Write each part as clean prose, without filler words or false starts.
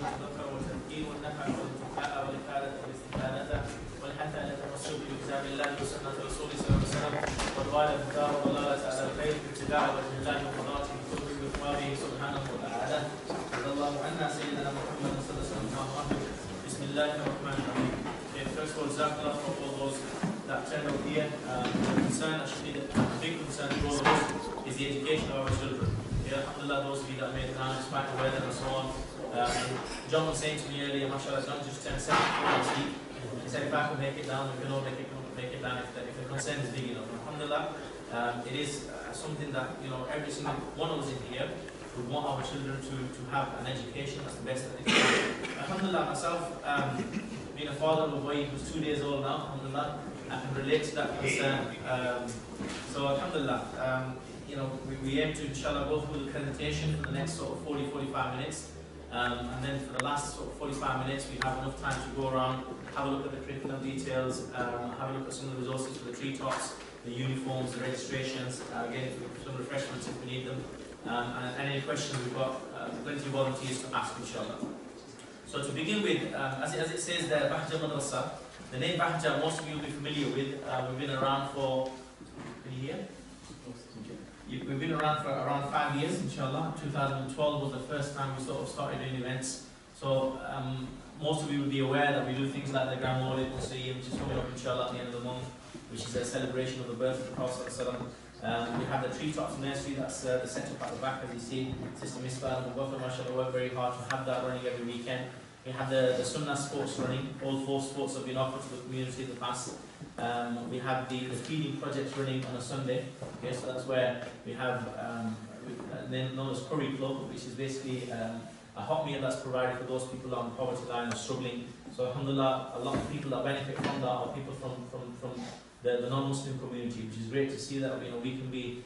والذكر والتذكير والنفع والانتفاع والإفادة والاستفادة والحث على التمسك بكتاب الله وسنة رسوله صلى الله عليه وسلم والغاية الدار والضلالة على الخير في اتباع وجه الله وقضاته بكتبه وإخباره سبحانه وتعالى. رضي الله عنا سيدنا محمد صلى الله عليه وسلم. بسم الله الرحمن الرحيم. First of all, Jazakallah for all those that turned out here. The concern, actually, the big concern for all of us is the education of our children. Alhamdulillah, those of you that made it down despite the weather and so on. John was saying to me earlier, mashallah, John just turned 74 last week. He said if I could make it down, we can all make it down if the concern is big enough. Alhamdulillah, it is something that, you know, every single one of us in here would want our children to have an education that's the best that they can. Alhamdulillah, myself, being a father of a boy who's 2 days old now, alhamdulillah, I can relate to that concern. So alhamdulillah, you know, we aim to inshallah go through the presentation for the next sort of 40-45 minutes. And then for the last sort of 45 minutes we have enough time to go around, have a look at the curriculum details, have a look at some of the resources for the treetops, the uniforms, the registrations, again some refreshments if we need them. And any questions we've got plenty of volunteers to ask inshallah. So to begin with, as it says there, Batul Madrassa, the name Bahja most of you will be familiar with. We've been around for, can you hear? We've been around for around 5 years, inshallah. 2012 was the first time we sort of started doing events. So most of you will be aware that we do things like the Grand Maulid Musayyim, which is coming up inshallah at the end of the month, which is a celebration of the birth of the Prophet ﷺ. We have the treetops nursery, that's the setup at the back, as you see. Sister Misbah and Batul mashallah work very hard to have that running every weekend. We have the Sunnah sports running. All 4 sports have been offered to the community in the past. We have the feeding projects running on a Sunday. Okay, so that's where we have known as Curry Club, which is basically a hot meal that's provided for those people on the poverty line or struggling. So alhamdulillah, a lot of people that benefit from that are people from the non-Muslim community, which is great to see that, you know, we can be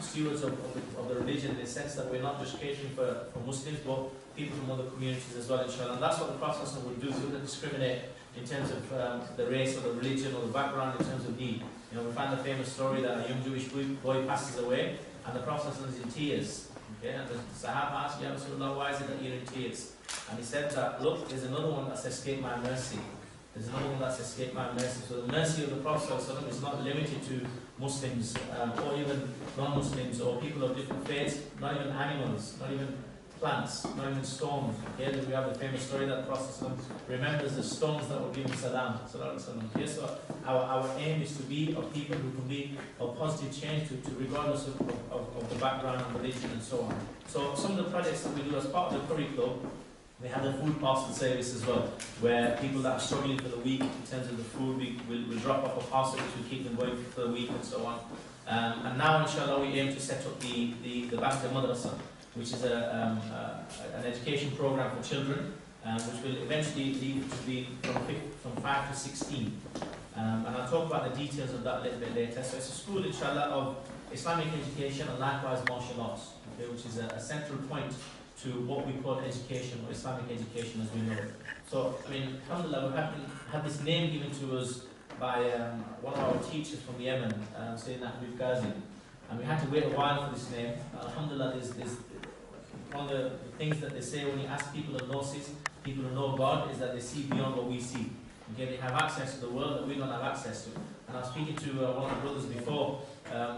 stewards of the religion in the sense that we're not just catering for Muslims, but people from other communities as well, inshallah. And that's what the Prophet would do. He wouldn't discriminate in terms of the race or the religion or the background in terms of need. You know, we find the famous story that a young Jewish boy passes away and the Prophet is in tears. Okay, and the Sahaba asked, Ya Rasulullah, why is it that you're in tears? And he said that, look, there's another one that's escaped my mercy. There's another one that's escaped my mercy. So the mercy of the Prophet is not limited to Muslims or even non-Muslims or people of different faiths, not even animals, not even plants, not even stones. Okay, we have the famous story that the Prophet remembers the stones that were given salam. Okay, so our aim is to be of people who can be of positive change to regardless of the background and religion and so on. So some of the projects that we do as part of the Curry Club, we have the food parcel service as well, where people that are struggling for the week in terms of the food, we'll drop off a parcel which will keep them going for the week and so on. And now inshallah we aim to set up the Batul Madrassa, which is an education program for children, which will eventually lead to be from 5 to 16. And I'll talk about the details of that a little bit later. So it's a school, inshallah, of Islamic education and likewise martial arts, okay, which is a central point to what we call education or Islamic education as we know it. So, I mean, alhamdulillah, we had this name given to us by one of our teachers from Yemen, Sayyidina Habib Ghazi. And we had to wait a while for this name. Alhamdulillah, there's one of the things that they say when you ask people of gnosis, people who know God, is that they see beyond what we see. Okay, they have access to the world that we don't have access to. And I was speaking to one of the brothers before.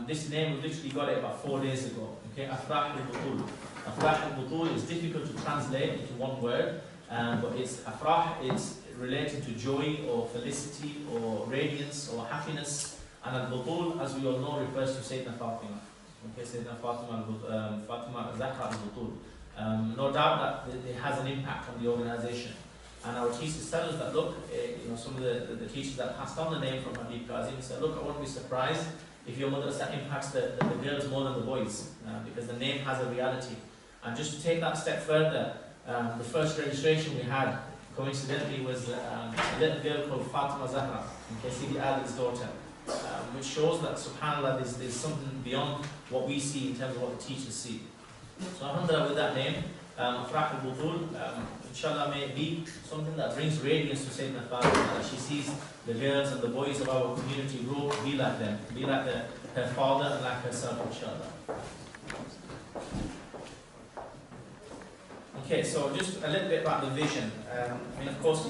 This name, we literally got it about 4 days ago. Okay, Afrah al Batul. Afrah al Batul is difficult to translate into one word, but it's Afrah, it's related to joy or felicity or radiance or happiness. And al Batul, as we all know, refers to Sayyidina Fatima. Okay, Sayyidina Fatima Zahra al Batul. No doubt that it has an impact on the organization. And our teachers tell us that, look, you know, some of the teachers that passed on the name from Habib Qazi said, look, I won't be surprised if your madrasa impacts the girls more than the boys, because the name has a reality. And just to take that step further, the first registration we had, coincidentally, was a little girl called Fatima Zahra, Sidi Ali's daughter, which shows that, subhanAllah, there's something beyond what we see in terms of what the teachers see. So alhamdulillah, with that name, Afrah al Batul, inshallah, may it be something that brings radiance to Sayyidina Fatima, that she sees the girls and the boys of our community grow, be like them, be like her father and like herself, inshallah. Okay, so just a little bit about the vision. Of course,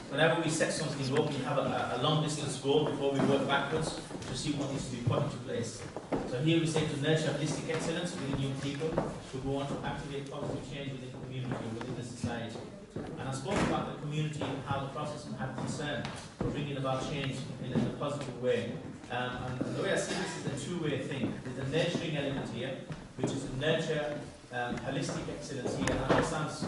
whenever we set something up, we have a long distance goal before we work backwards to see what needs to be put into place. So here we say to nurture holistic excellence within young people, to go on to activate positive change within the community, within the society. And I spoke about the community and how the process can have concern for bringing about change in a positive way. And the way I see this is a two-way thing. There's a nurturing element here, which is to nurture holistic excellence here. And it sounds,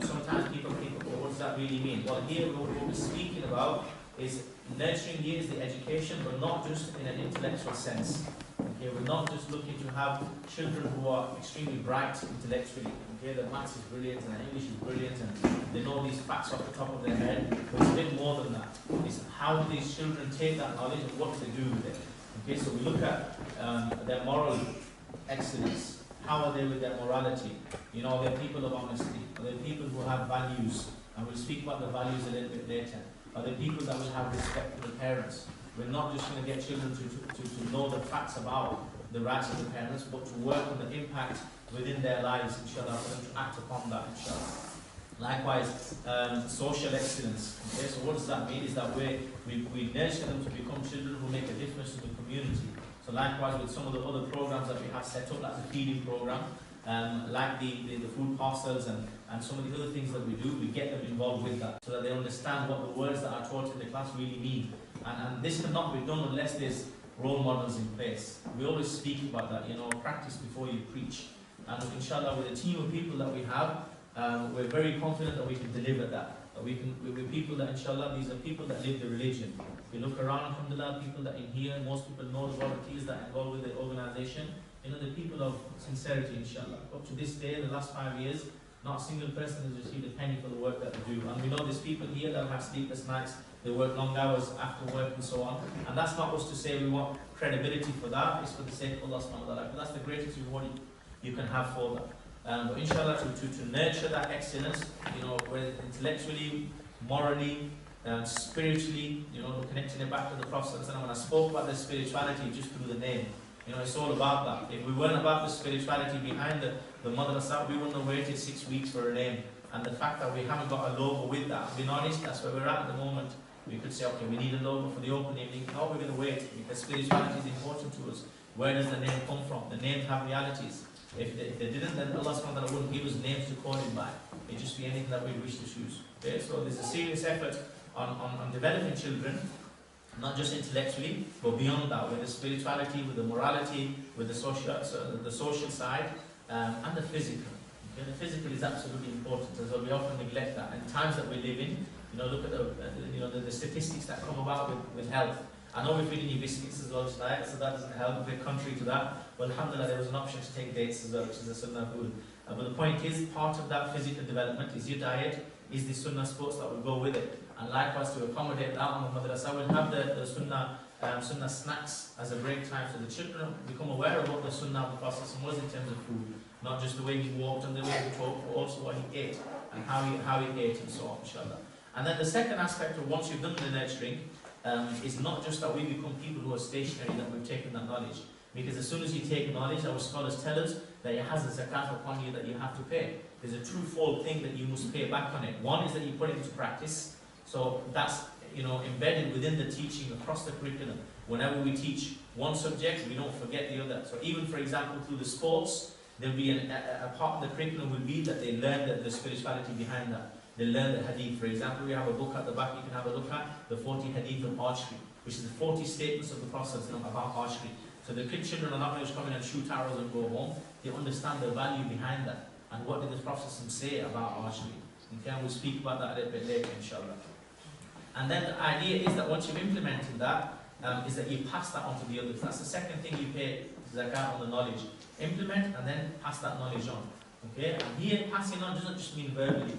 sometimes people think, well, what does that really mean? Well, here what we're speaking about is nurturing here is the education, but not just in an intellectual sense. Okay, we're not just looking to have children who are extremely bright intellectually. Okay, their maths is brilliant and their English is brilliant and they know these facts off the top of their head. But it's a bit more than that. It's how do these children take that knowledge and what do they do with it? Okay, so we look at their moral excellence. How are they with their morality? You know, they're people of honesty. Are they people who have values? And we'll speak about the values a little bit later. Are they people that will have respect for the parents? We're not just going to get children to know the facts about the rights of the parents, but to work on the impact within their lives, inshallah, for them to act upon that, inshallah. Likewise, social excellence. Okay, so what does that mean? Is that we nurture them to become children who make a difference to the community. So likewise, with some of the other programs that we have set up, like the feeding program, like the food parcels and some of the other things that we do, we get them involved with that so that they understand what the words that are taught in the class really mean. And this cannot be done unless there's role models in place. We always speak about that, you know, practice before you preach. And inshallah, with the team of people that we have, we're very confident that we can deliver that. We're people that, inshallah, these are people that live the religion. We look around, alhamdulillah, people that in here, most people know the volunteers that are involved with the organization. You know, the people of sincerity, inshallah. Up to this day, the last 5 years, not a single person has received a penny for the work that they do. And we know there's people here that have sleepless nights, they work long hours after work and so on. And that's not us to say we want credibility for that, it's for the sake of Allah subhanahu wa ta'ala. But that's the greatest reward you can have for that. But inshallah, to nurture that excellence, you know, whether intellectually, morally, spiritually, you know, connecting it back to the Prophet. And when I spoke about the spirituality just through the name, you know, it's all about that. If we weren't about the spirituality behind the madrasa, we wouldn't have waited 6 weeks for a name. And the fact that we haven't got a logo with that, being honest, that's where we're at the moment. We could say, okay, we need a logo for the open evening. No, we're going to wait because spirituality is important to us. Where does the name come from? The names have realities. If they didn't, then Allah subhanahu wa ta'ala wouldn't give us names to call it by. It'd just be anything that we wish to choose. Okay? So there's a serious effort on developing children, not just intellectually, but beyond that, with the spirituality, with the morality, with the social side, and the physical. Okay? The physical is absolutely important, as we often neglect that. And times that we live in, you know, look at the statistics that come about with health. I know we're feeding you biscuits as well tonight, so that doesn't help, a bit contrary to that. But alhamdulillah, there was an option to take dates as well, which is a sunnah food. But the point is, part of that physical development is your diet, is the sunnah sports that will go with it. And likewise, to accommodate that on the madrasa, we'll have the sunnah snacks as a break time, so the children become aware of what the sunnah of the Prophet was in terms of food. Not just the way he walked and the way he talked, but also what he ate and how he ate and so on, inshallah. And then the second aspect of once you've done the nurturing, is not just that we become people who are stationary, that we've taken that knowledge. Because as soon as you take knowledge, our scholars tell us that it has a zakat upon you that you have to pay. There's a twofold thing that you must pay back on it. One is that you put it into practice. So that's, you know, embedded within the teaching across the curriculum. Whenever we teach one subject, we don't forget the other. So even, for example, through the sports, there'll be a part of the curriculum will be that they learn the spirituality behind that. They learn the hadith. For example, we have a book at the back you can have a look at, the 40 hadith of archery, which is the 40 statements of the Prophet about archery. So the children are not going to come in and shoot arrows and go home. They understand the value behind that. And what did the Prophet say about archery? Okay, we'll speak about that a little bit later, inshallah. And then the idea is that once you've implemented that, is that you pass that on to the others. That's the second thing you pay zakat on, the knowledge. Implement and then pass that knowledge on. Okay, and here passing on doesn't just mean verbally.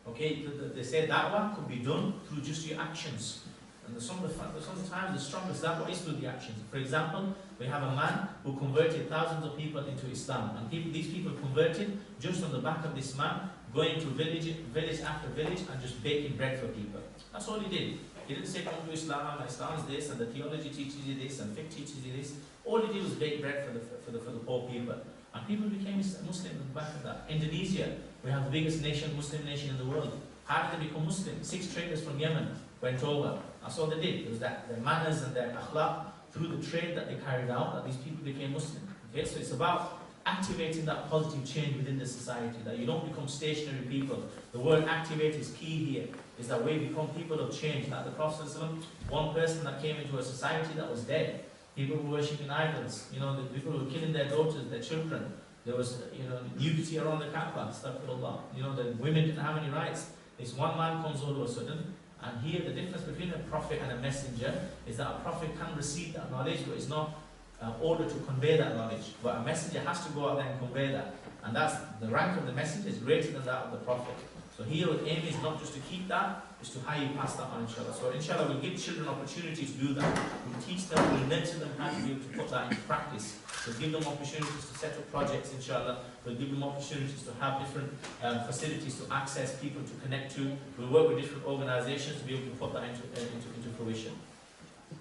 Okay, they say da'wah could be done through just your actions. And sometimes the strongest da'wah is through the actions. For example, we have a man who converted thousands of people into Islam. And these people converted just on the back of this man, going to village after village and just baking bread for people. That's all he did. He didn't say come to Islam, Islam is this, and the theology teaches you this, and fiqh teaches you this. All he did was bake bread for the poor people. And people became Muslim on the back of that. Indonesia, We have the biggest nation, Muslim nation in the world. How did they become Muslim? 6 traders from Yemen went over. That's all they did. It was that their manners and their akhlaq, through the trade that they carried out, that these people became Muslim. Okay, so it's about activating that positive change within the society, that you don't become stationary people. The word activate is key here, is that we become people of change. Like the Prophet ﷺ, one person that came into a society that was dead, people were worshipping idols, you know, the people were killing their daughters, their children. There was, you know, nudity around the Kaaba, astaghfirullah. You know, the women didn't have any rights. This one man comes all of a sudden, and here the difference between a prophet and a messenger is that a prophet can receive that knowledge, but it's not ordered to convey that knowledge. But a messenger has to go out there and convey that. And that's the rank of the messenger is greater than that of the prophet. So here the aim is not just to keep that, it's to how you pass that on, inshallah. So inshallah we'll give children opportunities to do that. We'll teach them, we'll nurture them how to be able to put that into practice. We'll give them opportunities to set up projects, inshallah. We'll give them opportunities to have different facilities to access, people to connect to. We'll work with different organizations to be able to put that into fruition.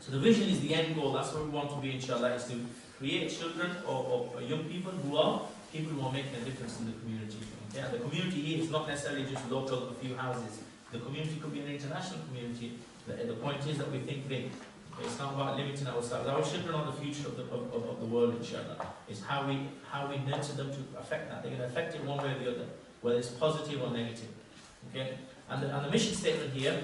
So the vision is the end goal. That's what we want to be, inshallah, is to create children or young people who are making a difference in the community. Okay? And the community here is not necessarily just local, a few houses. The community could be an international community. The point is that we think big. It's not about limiting ourselves. Our children are the future of the world, inshallah. It's how we nurture them to affect that. They're going to affect it one way or the other, whether it's positive or negative. Okay? And the mission statement here,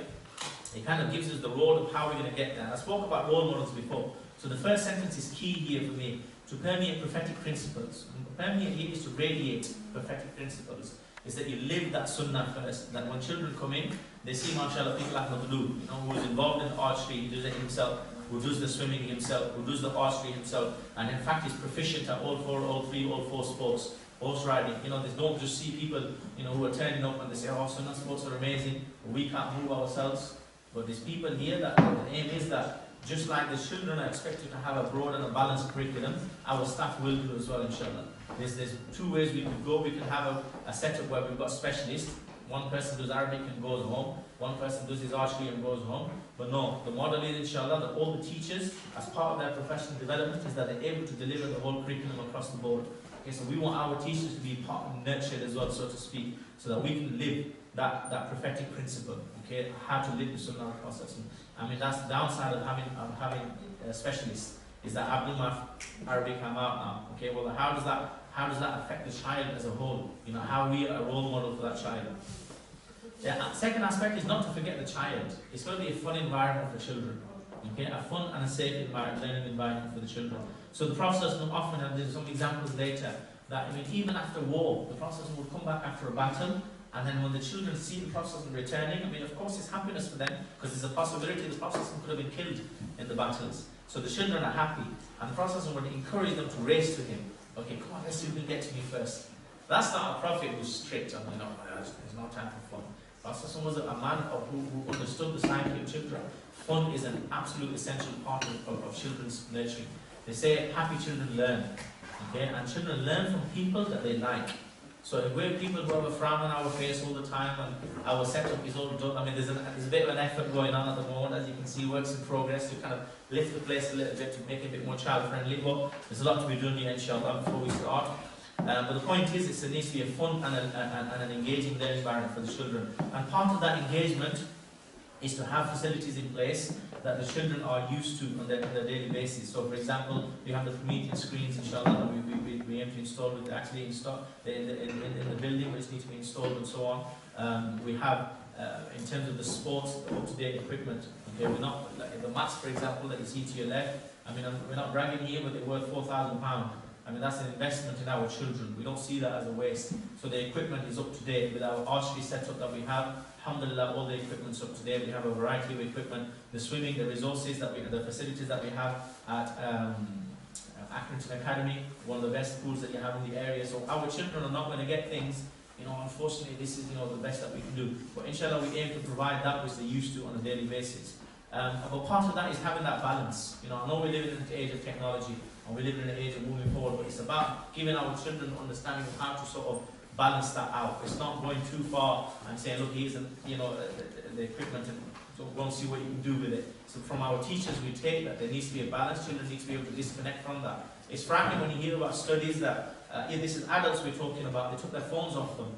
it kind of gives us the role of how we're going to get there. I spoke about role models before. So the first sentence is key here for me, to permeate prophetic principles. And permeate here is to radiate prophetic principles. Is that you live that sunnah first. That when children come in, they see, mashallah, people like Batul, you know, who is involved in archery, he does it himself, who does the swimming himself, who does the archery himself, and in fact is proficient at all four sports. Horse riding, you know, they don't just see people, you know, who are turning up and they say, oh, sunnah sports are amazing, but we can't move ourselves. But there's people here that the aim is that just like the children are expected to have a broad and a balanced curriculum, our staff will do as well, inshallah. There's 2 ways we could go. We can have a setup where we've got specialists. One person does Arabic and goes home. One person does his archery and goes home. But no, the model is, inshallah, that all the teachers, as part of their professional development, is that they're able to deliver the whole curriculum across the board. Okay, so we want our teachers to be nurtured as well, so to speak, so that we can live that prophetic principle. Okay, how to live the sunnah process. I mean, that's the downside of having specialists, is that Abdul Arabic come out now. Okay, well, how does that affect the child as a whole? You know, how we are a role model for that child. The second aspect is not to forget the child. It's going to be a fun environment for children. Okay, a fun and a safe learning environment for the children. So the Prophet often, and there's some examples later, that I mean, even after war, the Prophet would come back after a battle. And then when the children see the Prophet returning, I mean, of course it's happiness for them, because there's a possibility the Prophet could have been killed in the battles. So the children are happy, and the Prophet would encourage them to race to him. Okay, come on, let's see who can get to me first. That's not a Prophet who's strict, and there's no time for fun. The Prophet was a man who understood the psyche of children. Fun is an absolute essential part of children's nurturing. They say happy children learn. Okay, and children learn from people that they like. So if we're people who have a frown on our face all the time and our setup is all done, I mean, there's a bit of an effort going on at the moment, as you can see, works in progress to kind of lift the place a little bit, to make it a bit more child-friendly. But there's a lot to be done here, inshallah, before we start. But the point is, it needs to be a fun and an engaging learning environment for the children. And part of that engagement is to have facilities in place that the children are used to on their daily basis. So, for example, we have the community screens, inshallah, that we aim to install, with actually install in the building, which need to be installed and so on. We have, in terms of the sports, up-to-date equipment. Okay, we're not, like the mats, for example, that you see to your left. I mean, we're not bragging here, but they're worth £4,000. I mean, that's an investment in our children. We don't see that as a waste. So the equipment is up to date with our archery setup that we have. Alhamdulillah, all the equipment's up to date. We have a variety of equipment. The swimming, the resources that the facilities that we have at Accrington Academy, one of the best pools that you have in the area. So our children are not going to get things, unfortunately, this is, the best that we can do. But inshallah, we aim to provide that which they're used to on a daily basis. But part of that is having that balance. I know we live in an age of technology, and we live in an age of moving forward, but it's about giving our children an understanding of how to sort of balance that out. It's not going too far and saying, look, here's the equipment, and so go and see what you can do with it. So from our teachers, we take that there needs to be a balance. Children need to be able to disconnect from that. It's frightening when you hear about studies that, this is adults we're talking about, they took their phones off them.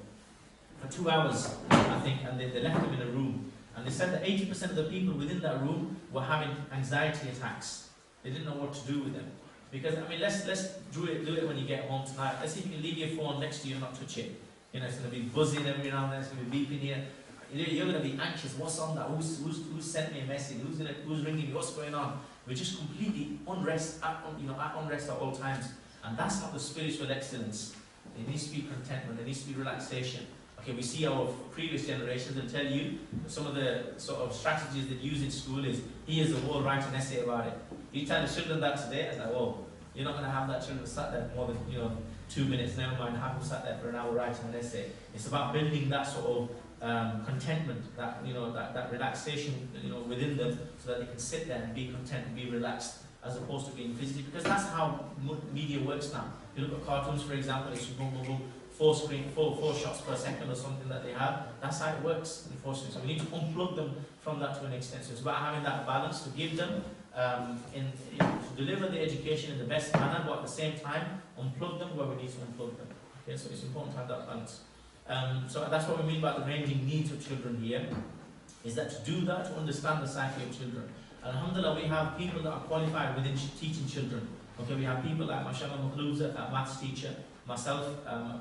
for 2 hours, I think, and they left them in a room. And they said that 80% of the people within that room were having anxiety attacks. They didn't know what to do with them. Because, I mean, let's do it when you get home tonight. Let's see if you can leave your phone next to you and not touch it. You know, it's going to be buzzing every now and then, it's going to be beeping here. You're going to be anxious. What's on that? Who's sent me a message? Who's ringing me? What's going on? We're just completely at unrest at all times. And that's not the spiritual excellence. There needs to be contentment. There needs to be relaxation. Okay, we see our previous generations, they'll tell you some of the sort of strategies they use in school is, here's a whole write an essay about it. You tell the children that today, it's like, oh, you're not going to have that children sat there for more than 2 minutes, never mind have them sat there for an hour writing an essay. It's about building that sort of contentment, that that relaxation within them, so that they can sit there and be content and be relaxed, as opposed to being physically, because that's how media works now. You look at cartoons, for example, it's boom, boom, boom, four shots per second or something that they have. That's how it works, unfortunately. So we need to unplug them from that to an extent. So it's about having that balance to give them, to deliver the education in the best manner, but at the same time, unplug them where we need to unplug them. Okay, so it's important to have that balance. So that's what we mean by the ranging needs of children here, is that to do that, to understand the psyche of children. And alhamdulillah, we have people that are qualified within teaching children. Okay, we have people like Mashallah Makhlouza, a maths teacher, myself,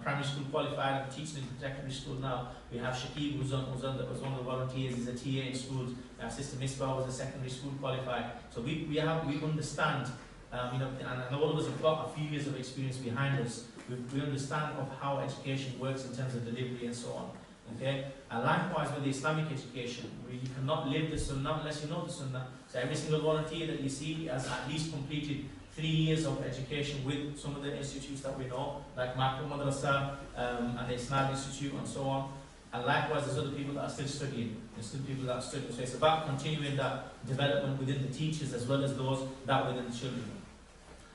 primary school qualified, I'm teaching in secondary school now. We have Shakib, who's one of the volunteers, he's a TA in schools. Our sister Misbah was a secondary school qualified. So we understand, and all of us have got a few years of experience behind us. We understand of how education works in terms of delivery and so on. Okay, and likewise with the Islamic education, where you cannot live the Sunnah unless you know the Sunnah. So every single volunteer that you see has at least completed 3 years of education with some of the institutes that we know, like Batul Madrassa and the Islamic Institute and so on. And likewise, there's other people that are still studying. There's still people that are studying. So it's about continuing that development within the teachers as well as those that within the children.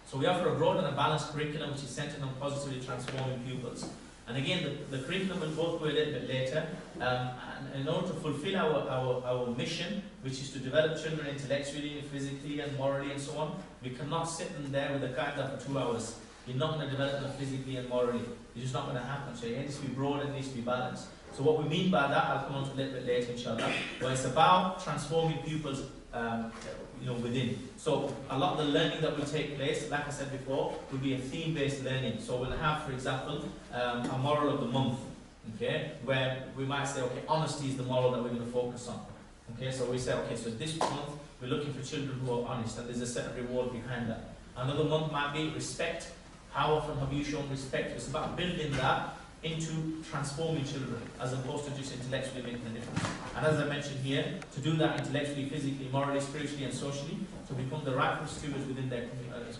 So we offer a broad and a balanced curriculum which is centered on positively transforming pupils. And again, the curriculum will both go a little bit later. And in order to fulfill our mission, which is to develop children intellectually, physically, and morally, and so on, we cannot sit in there with a qaida for 2 hours. You're not going to develop them physically and morally. It's just not going to happen. So it needs to be broad and it needs to be balanced. So what we mean by that, I'll come on to a little bit later, inshallah. But it's about transforming pupils within. So a lot of the learning that will take place, like I said before, will be a theme-based learning. So we'll have, for example, a moral of the month, okay, where we might say, okay, honesty is the moral that we're going to focus on. Okay, so we say, okay, so this month we're looking for children who are honest, and there's a certain reward behind that. Another month might be respect. How often have you shown respect? It's about building that into transforming children, as opposed to just intellectually making a difference. And as I mentioned here, to do that intellectually, physically, morally, spiritually, and socially, to become the rightful stewards within their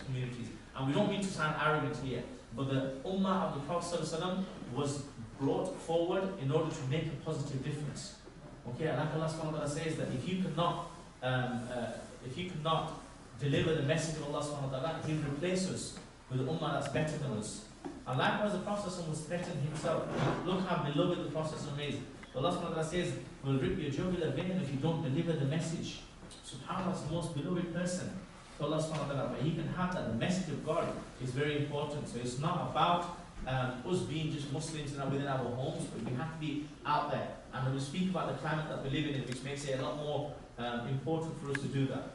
communities. And we don't mean to sound arrogant here, but the Ummah of the Prophet ﷺ was brought forward in order to make a positive difference. Okay, and like Allah subhanahu wa ta'ala says that if you could not deliver the message of Allah subhanahu wa ta'ala, He will replace us with an Ummah that's better than us. And likewise, the Prophet was threatened himself. Look how beloved the Prophet is. Allah subhanahu wa ta'ala says, we'll rip your jugular vein if you don't deliver the message. SubhanAllah is the most beloved person to Allah subhanahu wa ta'ala. But he can have that. The message of God is very important. So it's not about us being just Muslims within our homes, but we have to be out there. And when we speak about the climate that we live in, which makes it a lot more important for us to do that.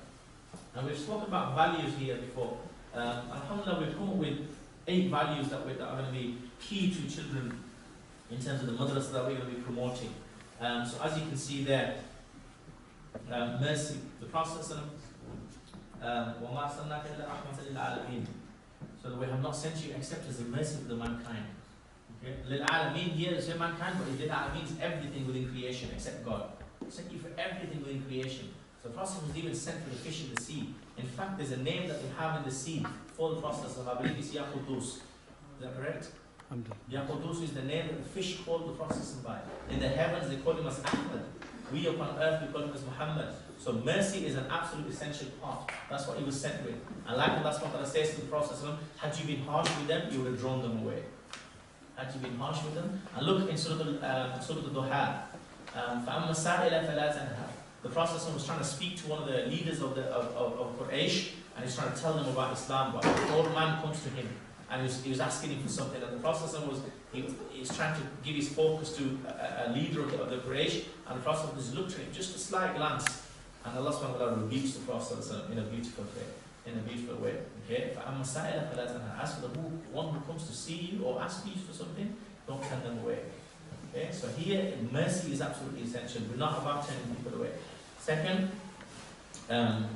And we've spoken about values here before. Alhamdulillah, we've come up with 8 values that are going to be key to children in terms of the madrasa that we're going to be promoting. So as you can see there, mercy. The Prophet said, so that we have not sent you except as a mercy to the mankind. Okay? Lil Alameen here is mankind, but Lil Alameen means everything within creation except God. Sent you for everything within creation. So the Prophet was even sent for the fish in the sea. In fact, there's a name that they have in the sea for the Prophet. I believe it's Yaqudus. Is that correct? Yaqudus is the name that the fish called the Prophet by. In the heavens, they call him as Ahmad. We upon earth, we call him as Muhammad. So mercy is an absolute essential part. That's what he was sent with. And like Allah subhanahu wa ta'ala says to the Prophet, had you been harsh with them, you would have drawn them away. Had you been harsh with them? And look in Surah Al-Duha. فَأَمَّا السَّائِلَ فَلَا تَنْهَرْ. The Prophet was trying to speak to one of the leaders of Quraysh, and he's trying to tell them about Islam. But an old man comes to him, and he was asking him for something, and the Prophet he was trying to give his focus to a leader of the Quraysh, and the Prophet just looked at him, just a slight glance, and Allah subhanahu wa ta'ala rebukes the Prophet in a beautiful way. Okay? As for the one who comes to see you or ask you for something, don't turn them away. Okay? So here, mercy is absolutely essential. We're not about turning people away. Second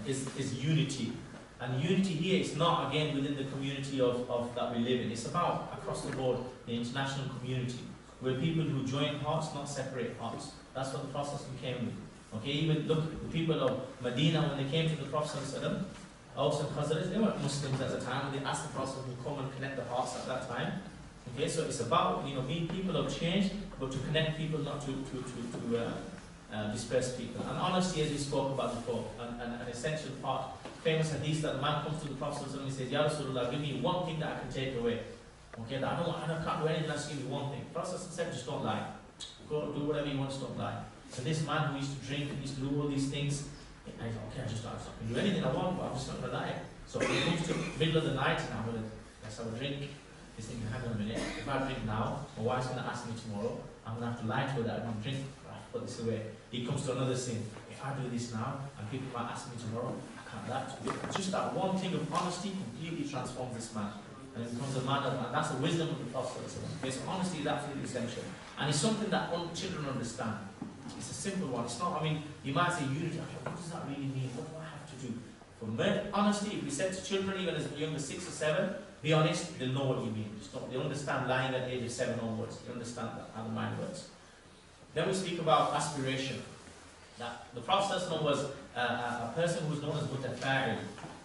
is unity. And unity here is not, again, within the community of that we live in. It's about, across the board, the international community. We're people who join hearts, not separate hearts. That's what the Prophet came with. Okay, even look, the people of Medina, when they came to the Prophet, Aus and Khazraj, they weren't Muslims at the time. They asked the Prophet to come and connect the hearts at that time. Okay, so it's about, being people of change, but to connect people, not to disperse people. And honesty, as we spoke about before, an essential part. Famous hadith that the man comes to the Prophet and he says, Ya Rasulullah, give me one thing that I can take away. Okay, that I can't do anything else, give me one thing. The Prophet said, just don't lie. Go do whatever you want, just don't lie. So this man who used to drink and used to do all these things, I thought, okay, I can do anything I want, but I'm just not going to lie. So when it comes to the middle of the night and let's have a drink, he's thinking, hang on a minute, if I drink now, my wife's going to ask me tomorrow, I'm going to have to lie to her that I don't drink, I have to put this away. He comes to another sin. If I do this now, and people might ask me tomorrow, just that one thing of honesty completely transforms this man, and it becomes a man of, and that's the wisdom of the Prophet. Okay, so honesty is absolutely essential, and it's something that children understand. It's a simple one. It's not. I mean, you might say unity. What does that really mean? What do I have to do? For honesty, if we said to children even as young as 6 or 7, be honest, they'll know what you mean. They understand lying at the age of 7 onwards. They understand how the mind works. Then we speak about aspiration. That the Prophet was a person who was known as mutafa'il,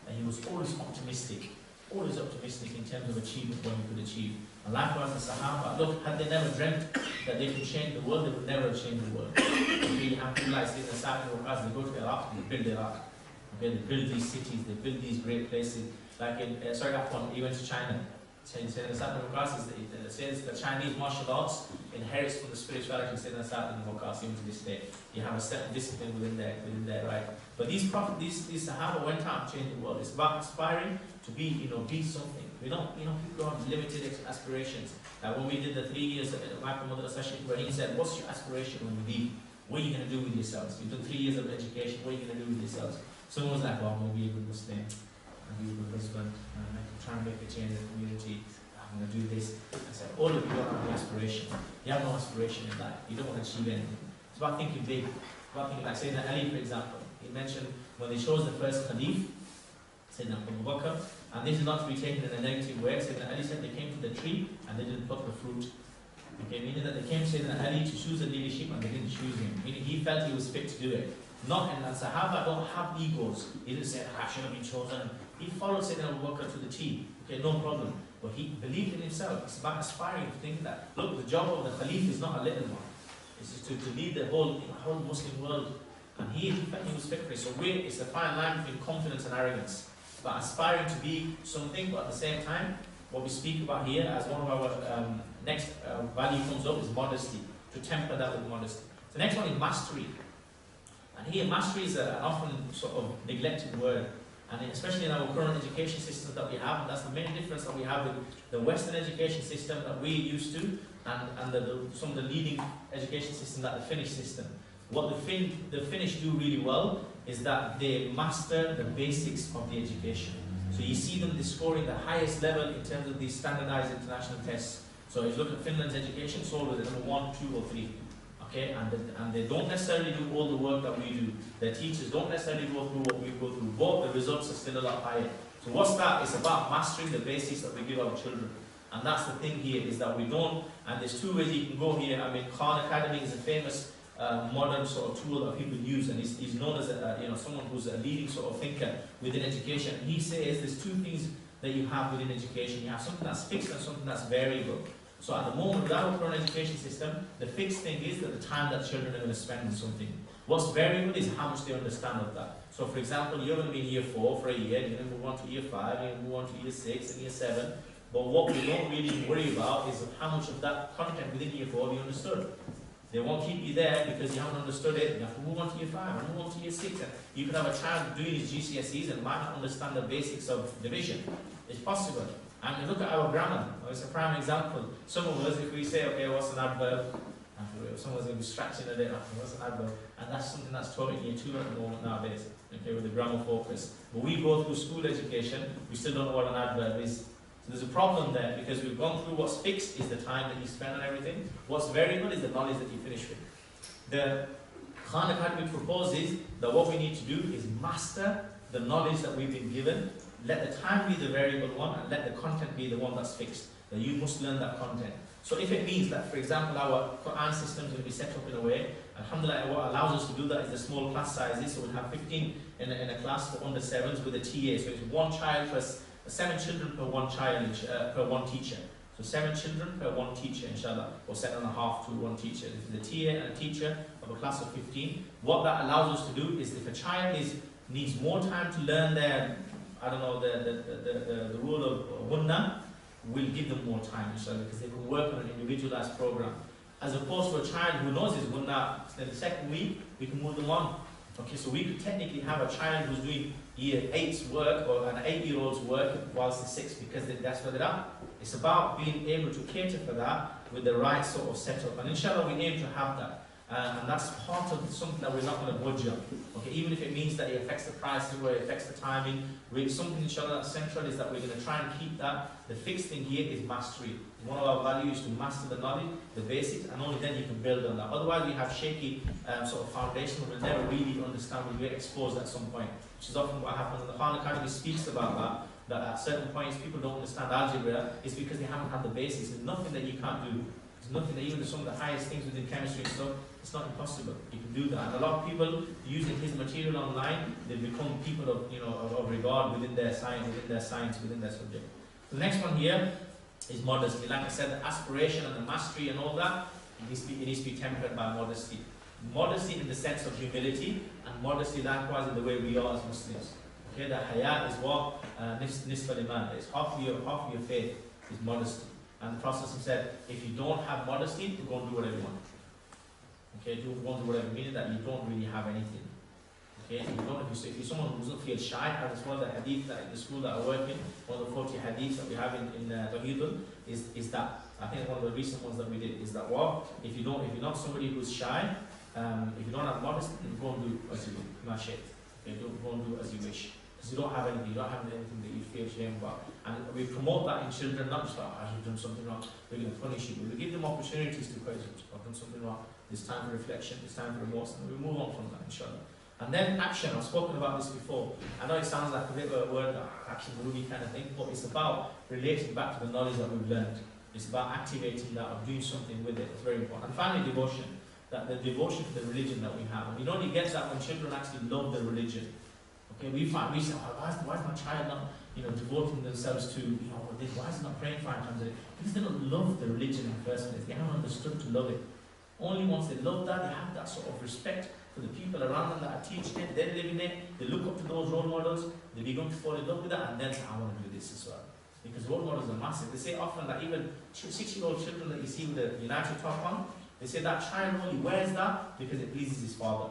and he was always optimistic in terms of achieving what he could achieve. And likewise the Sahaba, look, had they never dreamt that they could change the world, they would never have changed the world. Okay, you have to realize in the Sa'id al they go to Iraq, they build Iraq. Okay, they build these cities, they build these great places. Like in, he went to China. The Sa'id al says the Chinese martial arts inherits from the spirituality of Sayyidina Sa'id al-Muqas even to this day. You have a certain discipline within there, right? But these Sahaba went out and changed the world. It's about aspiring to be, be something. We don't, people have limited aspirations. When we did the 3 years at Batul Madrassa, where he said, what's your aspiration when you leave? What are you going to do with yourselves? You've done 3 years of education, what are you going to do with yourselves? Someone was like, I'm going to be a good Muslim, I'm going to be a good husband, I'm trying to make a change in the community, I'm going to do this. I said, all of you don't have an aspiration. You have no aspiration in life. You don't want to achieve anything. It's about thinking big. It's about thinking like Sayyidina Ali, for example. He mentioned when they chose the first Khalif, Sayyidina Abu Bakr, and this is not to be taken in a negative way. Sayyidina Ali said they came to the tree and they didn't pluck the fruit. Okay, meaning that they came to Sayyidina Ali to choose the leadership and they didn't choose him. Meaning he felt he was fit to do it. Not, and Sahaba don't have egos. He didn't say, I should have been chosen. He followed Sayyidina Abu Bakr to the T. Okay, no problem. But he believed in himself. It's about aspiring to think that, look, the job of the Khalif is not a little one. It's just to lead the whole Muslim world. And he felt he was fit for it. So it's a fine line between confidence and arrogance. But aspiring to be something, but at the same time, what we speak about here as one of our next value comes up is modesty. To temper that with modesty. The next one is mastery. And here, mastery is an often sort of neglected word. And especially in our current education system that we have, and that's the main difference that we have with the Western education system that we're used to, and some of the leading education systems like the Finnish system. What the Finnish do really well is that they master the basics of the education. So you see them scoring the highest level in terms of these standardized international tests. So if you look at Finland's education, it's always the number 1, 2, or 3. Okay, and they don't necessarily do all the work that we do. Their teachers don't necessarily go through what we go through, but the results are still a lot higher. So what's that? It's about mastering the basics that we give our children. And that's the thing here, is that we don't, and there's 2 ways you can go here. I mean, Khan Academy is a famous modern sort of tool that people use, and he's known as someone who's a leading sort of thinker within education. And he says there's 2 things that you have within education. You have something that's fixed and something that's variable. So at the moment, with our current education system, the fixed thing is that the time that children are going to spend on something. What's variable is how much they understand of that. So for example, you're going to be in year 4 for a year, you're going to move on to year 5, you're going to move on to year 6 and year 7. But what we don't really worry about is how much of that content within year 4 you understood. They won't keep you there because you haven't understood it. You have to move on to year 5, and move on to year 6. And you could have a child doing his GCSEs and might not understand the basics of division. It's possible. And look at our grammar. It's a prime example. Some of us, if we say, okay, what's an adverb? Someone's going to be scratching a bit after what's an adverb? And that's something that's taught in year 2 at the moment nowadays, okay, with the grammar focus. But we go through school education, we still don't know what an adverb is. So there's a problem there, because we've gone through what's fixed is the time that you spend on everything. What's variable is the knowledge that you finish with. The Khan Academy proposes that what we need to do is master the knowledge that we've been given. Let the time be the variable one, and let the content be the one that's fixed. That you must learn that content. So if it means that, for example, our Quran system is going to be set up in a way, alhamdulillah, what allows us to do that is the small class sizes. So we'll have 15 in a class for under 7s with a TA. So it's 1 child per 7 children per 1 child, per 1 teacher. So 7 children per 1 teacher, inshallah, or 7.5 to 1 teacher. This is a TA and a teacher of a class of 15. What that allows us to do is, if a child needs more time to learn their, I don't know, the rule of Gunna, we'll give them more time, inshallah, because they can work on an individualized program. As opposed to a child who knows his Gunna, then the second week, we can move them on. Okay, so we could technically have a child who's doing year 8's work, or an 8-year-old's work, whilst the 6, because that's where they're at. It's about being able to cater for that with the right sort of setup. And inshallah, we aim to have that. And that's part of something that we're not going to budge on. Okay, even if it means that it affects the pricing or it affects the timing, something inshallah that's central is that we're going to try and keep that. The fixed thing here is mastery. One of our values is to master the knowledge, the basics, and only then you can build on that. Otherwise, we have shaky sort of foundation, we'll never really understand, we'll get exposed at some point, which is often what happens. And the Khan Academy speaks about that at certain points people don't understand algebra, is because they haven't had the basics. There's nothing that you can't do. There's nothing that, even some of the highest things within chemistry and stuff, it's not impossible. You can do that. And a lot of people using his material online, they become people of, of regard within their science, within their subject. The next one here is modesty. Like I said, the aspiration and the mastery and all that, it needs to be tempered by modesty. Modesty in the sense of humility, and modesty likewise in the way we are as Muslims. Okay, the haya is what? Nisfa liman. It's half of your faith is modesty. And the Prophet said, if you don't have modesty, go and do whatever you want. Okay, go and do whatever, meaning that you don't really have anything. Okay, if you're someone who doesn't feel shy, and it's one of the hadith that in the school that I work in, one of the 40 hadiths that we have in Tawheedul, is that, I think one of the recent ones that we did, is that if you're not somebody who's shy, if you don't have modesty, then go and do as you wish. Okay, go and do as you wish. Because you don't have anything that you feel shame about. And we promote that in children, not just like, you've done something wrong, we're going to punish you. But we give them opportunities to question, I've done something wrong, it's time for reflection, it's time for remorse, and we move on from that, inshallah. And then action, I've spoken about this before. I know it sounds like a bit of a word, action, movie kind of thing, but it's about relating back to the knowledge that we've learned. It's about activating that, or doing something with it. It's very important. And finally, devotion. That the devotion to the religion that we have. And you only get that when children actually love the religion. Okay, we say, why is my child not, devoting themselves to, why is it not praying 5 times a day? Because they don't love the religion in the first place. They haven't understood to love it. Only once they love that, they have that sort of respect for the people around them that are teaching it, they're living it, they look up to those role models, they begin to fall in love with that, and then say, I want to do this as well. Because role models are massive. They say often that even 6-year-old children that you see with the United top on, they say that child only wears that because it pleases his father.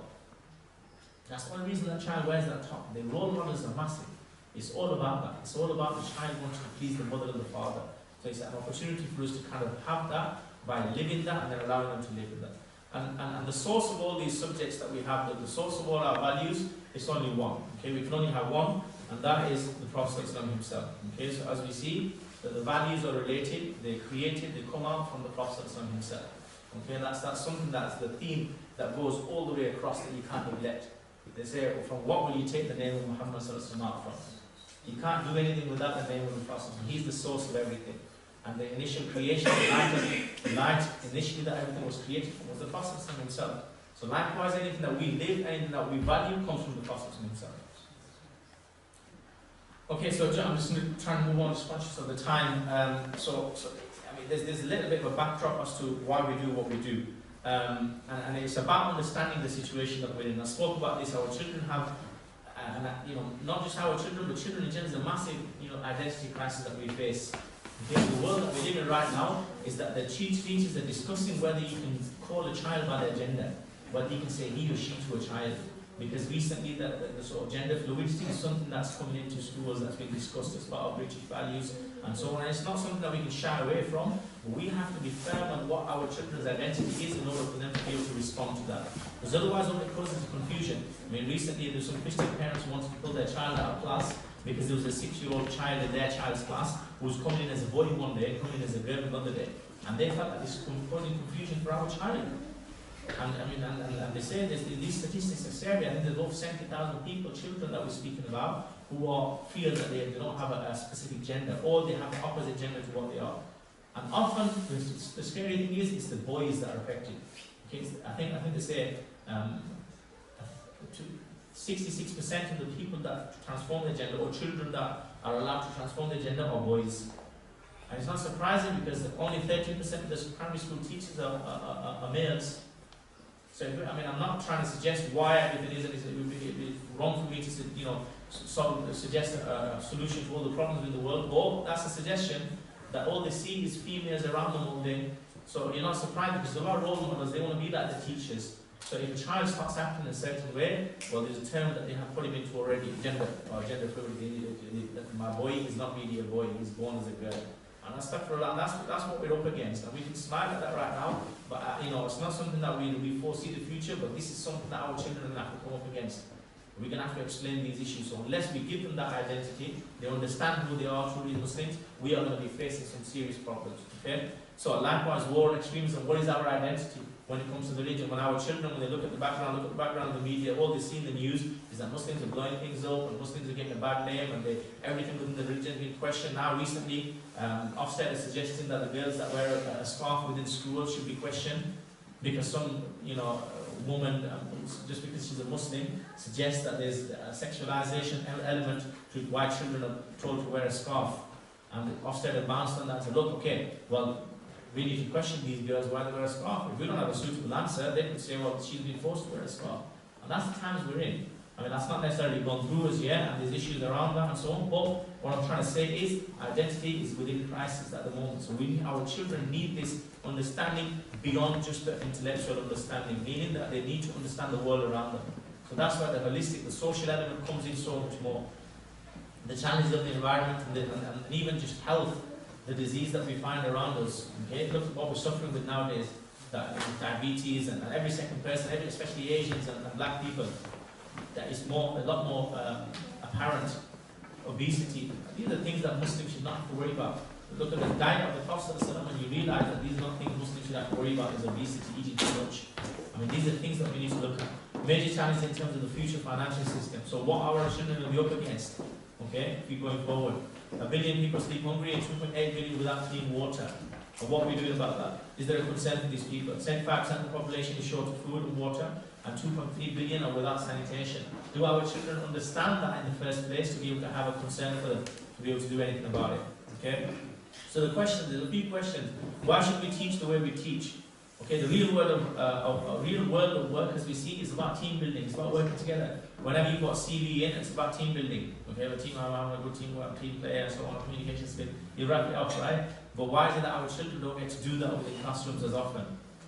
That's the only reason that child wears that top. The role models are massive. It's all about that. It's all about the child wanting to please the mother and the father. So it's an opportunity for us to kind of have that by living that and then allowing them to live with that. And the source of all these subjects that we have, the source of all our values, is only one. Okay, we can only have one, and that is the Prophet himself. Okay, so as we see, that the values are related, they're created, they come out from the Prophet himself. Okay, and that's something that's the theme that goes all the way across that you can't neglect. They say, from what will you take the name of Muhammad out from? You can't do anything without the name of the Prophet. He's the source of everything. And the initial creation, the light initially that everything was created from was the Prophet himself. So likewise, anything that we live, anything that we value comes from the Prophet himself. Okay, so I'm just going to try and move on, just conscious of the time. There's a little bit of a backdrop as to why we do what we do. And it's about understanding the situation that we're in. I spoke about this, our children have, not just our children, but children in general, is a massive, identity crisis that we face. Okay, the world that we live in right now is that the teachers are discussing whether you can call a child by their gender, whether you can say he or she to a child. Because recently the sort of gender fluidity is something that's coming into schools, that's been discussed as part of British values and so on. And it's not something that we can shy away from, but we have to be firm on what our children's identity is in order for them to be able to respond to that. Because otherwise all it causes confusion. I mean, recently there were some Christian parents who wanted to pull their child out of class because there was a 6-year-old child in their child's class who was coming in as a boy one day, coming in as a girl another day. And they felt that this was causing confusion for our child. And I mean, and they say this, these statistics are scary. I think there's over 70,000 people, children that we're speaking about, who feel that they don't have a specific gender, or they have the opposite gender to what they are. And often, the scary thing is, it's the boys that are affected. Okay, I think they say 66% of the people that transform their gender, or children that are allowed to transform their gender, are boys. And it's not surprising because only 13% of the primary school teachers are males. So, I mean, I'm not trying to suggest why everything is, and it would be wrong for me to, suggest a solution to all the problems in the world, or that's a suggestion that all they see is females around them all day. So you're not surprised because a lot of role models, they want to be like the teachers. So if a child starts acting in a certain way, well, there's a term that they have put him into already, gender fluidity. My boy is not really a boy, he's born as a girl. And that's what we're up against, and we can smile at that right now, but it's not something that we foresee the future, but this is something that our children are going to have to come up against. We're going to have to explain these issues, so unless we give them that identity, they understand who they are truly Muslims, we are going to be facing some serious problems, okay? So likewise, war and extremism, what is our identity when it comes to religion? When our children, when they look at the background of the media, all they see in the news is that Muslims are blowing things up, and Muslims are getting a bad name, and everything within the religion is being questioned. Now recently, Ofsted is suggesting that the girls that wear a scarf within school should be questioned, because some, woman, just because she's a Muslim, suggests that there's a sexualization element to why children are told to wear a scarf. And Ofsted have bounced on that and said, look, okay, well, we need to question these girls why they wear a scarf. If we don't have a suitable answer, they could say, well, she's been forced to wear a scarf. And that's the times we're in. I mean, that's not necessarily gone through us yet, and there's issues around that and so on, but what I'm trying to say is, identity is within crisis at the moment. So our children need this understanding beyond just the intellectual understanding, meaning that they need to understand the world around them. So that's why the holistic, the social element comes in so much more. The challenges of the environment and even just health, the disease that we find around us. Okay, look at what we're suffering with nowadays, diabetes, and every second person, especially Asians and black people, that is a lot more apparent. Obesity. These are things that Muslims should not have to worry about. Look at the diet of the Prophet and you realize that these are not things Muslims should have to worry about, is obesity, eating too much. I mean, these are things that we need to look at. Major challenges in terms of the future financial system. So what our children will be up against, okay, if we're going forward. 1 billion people sleep hungry and 2.8 billion without clean water. And what are we doing about that? Is there a concern for these people? 75% of the population is short of food and water, and 2.3 billion are without sanitation. Do our children understand that in the first place to be able to have a concern for them, to be able to do anything about it? Okay? So the question, there's a few questions. Why should we teach the way we teach? Okay, the real world of work as we see is about team building, it's about working together. Whenever you've got CV in, it's about team building. Okay, a team, I'm a good teamwork, team player, and so on, communication skill. You wrap it up, right? But why is it that our children don't get to do that within classrooms as often?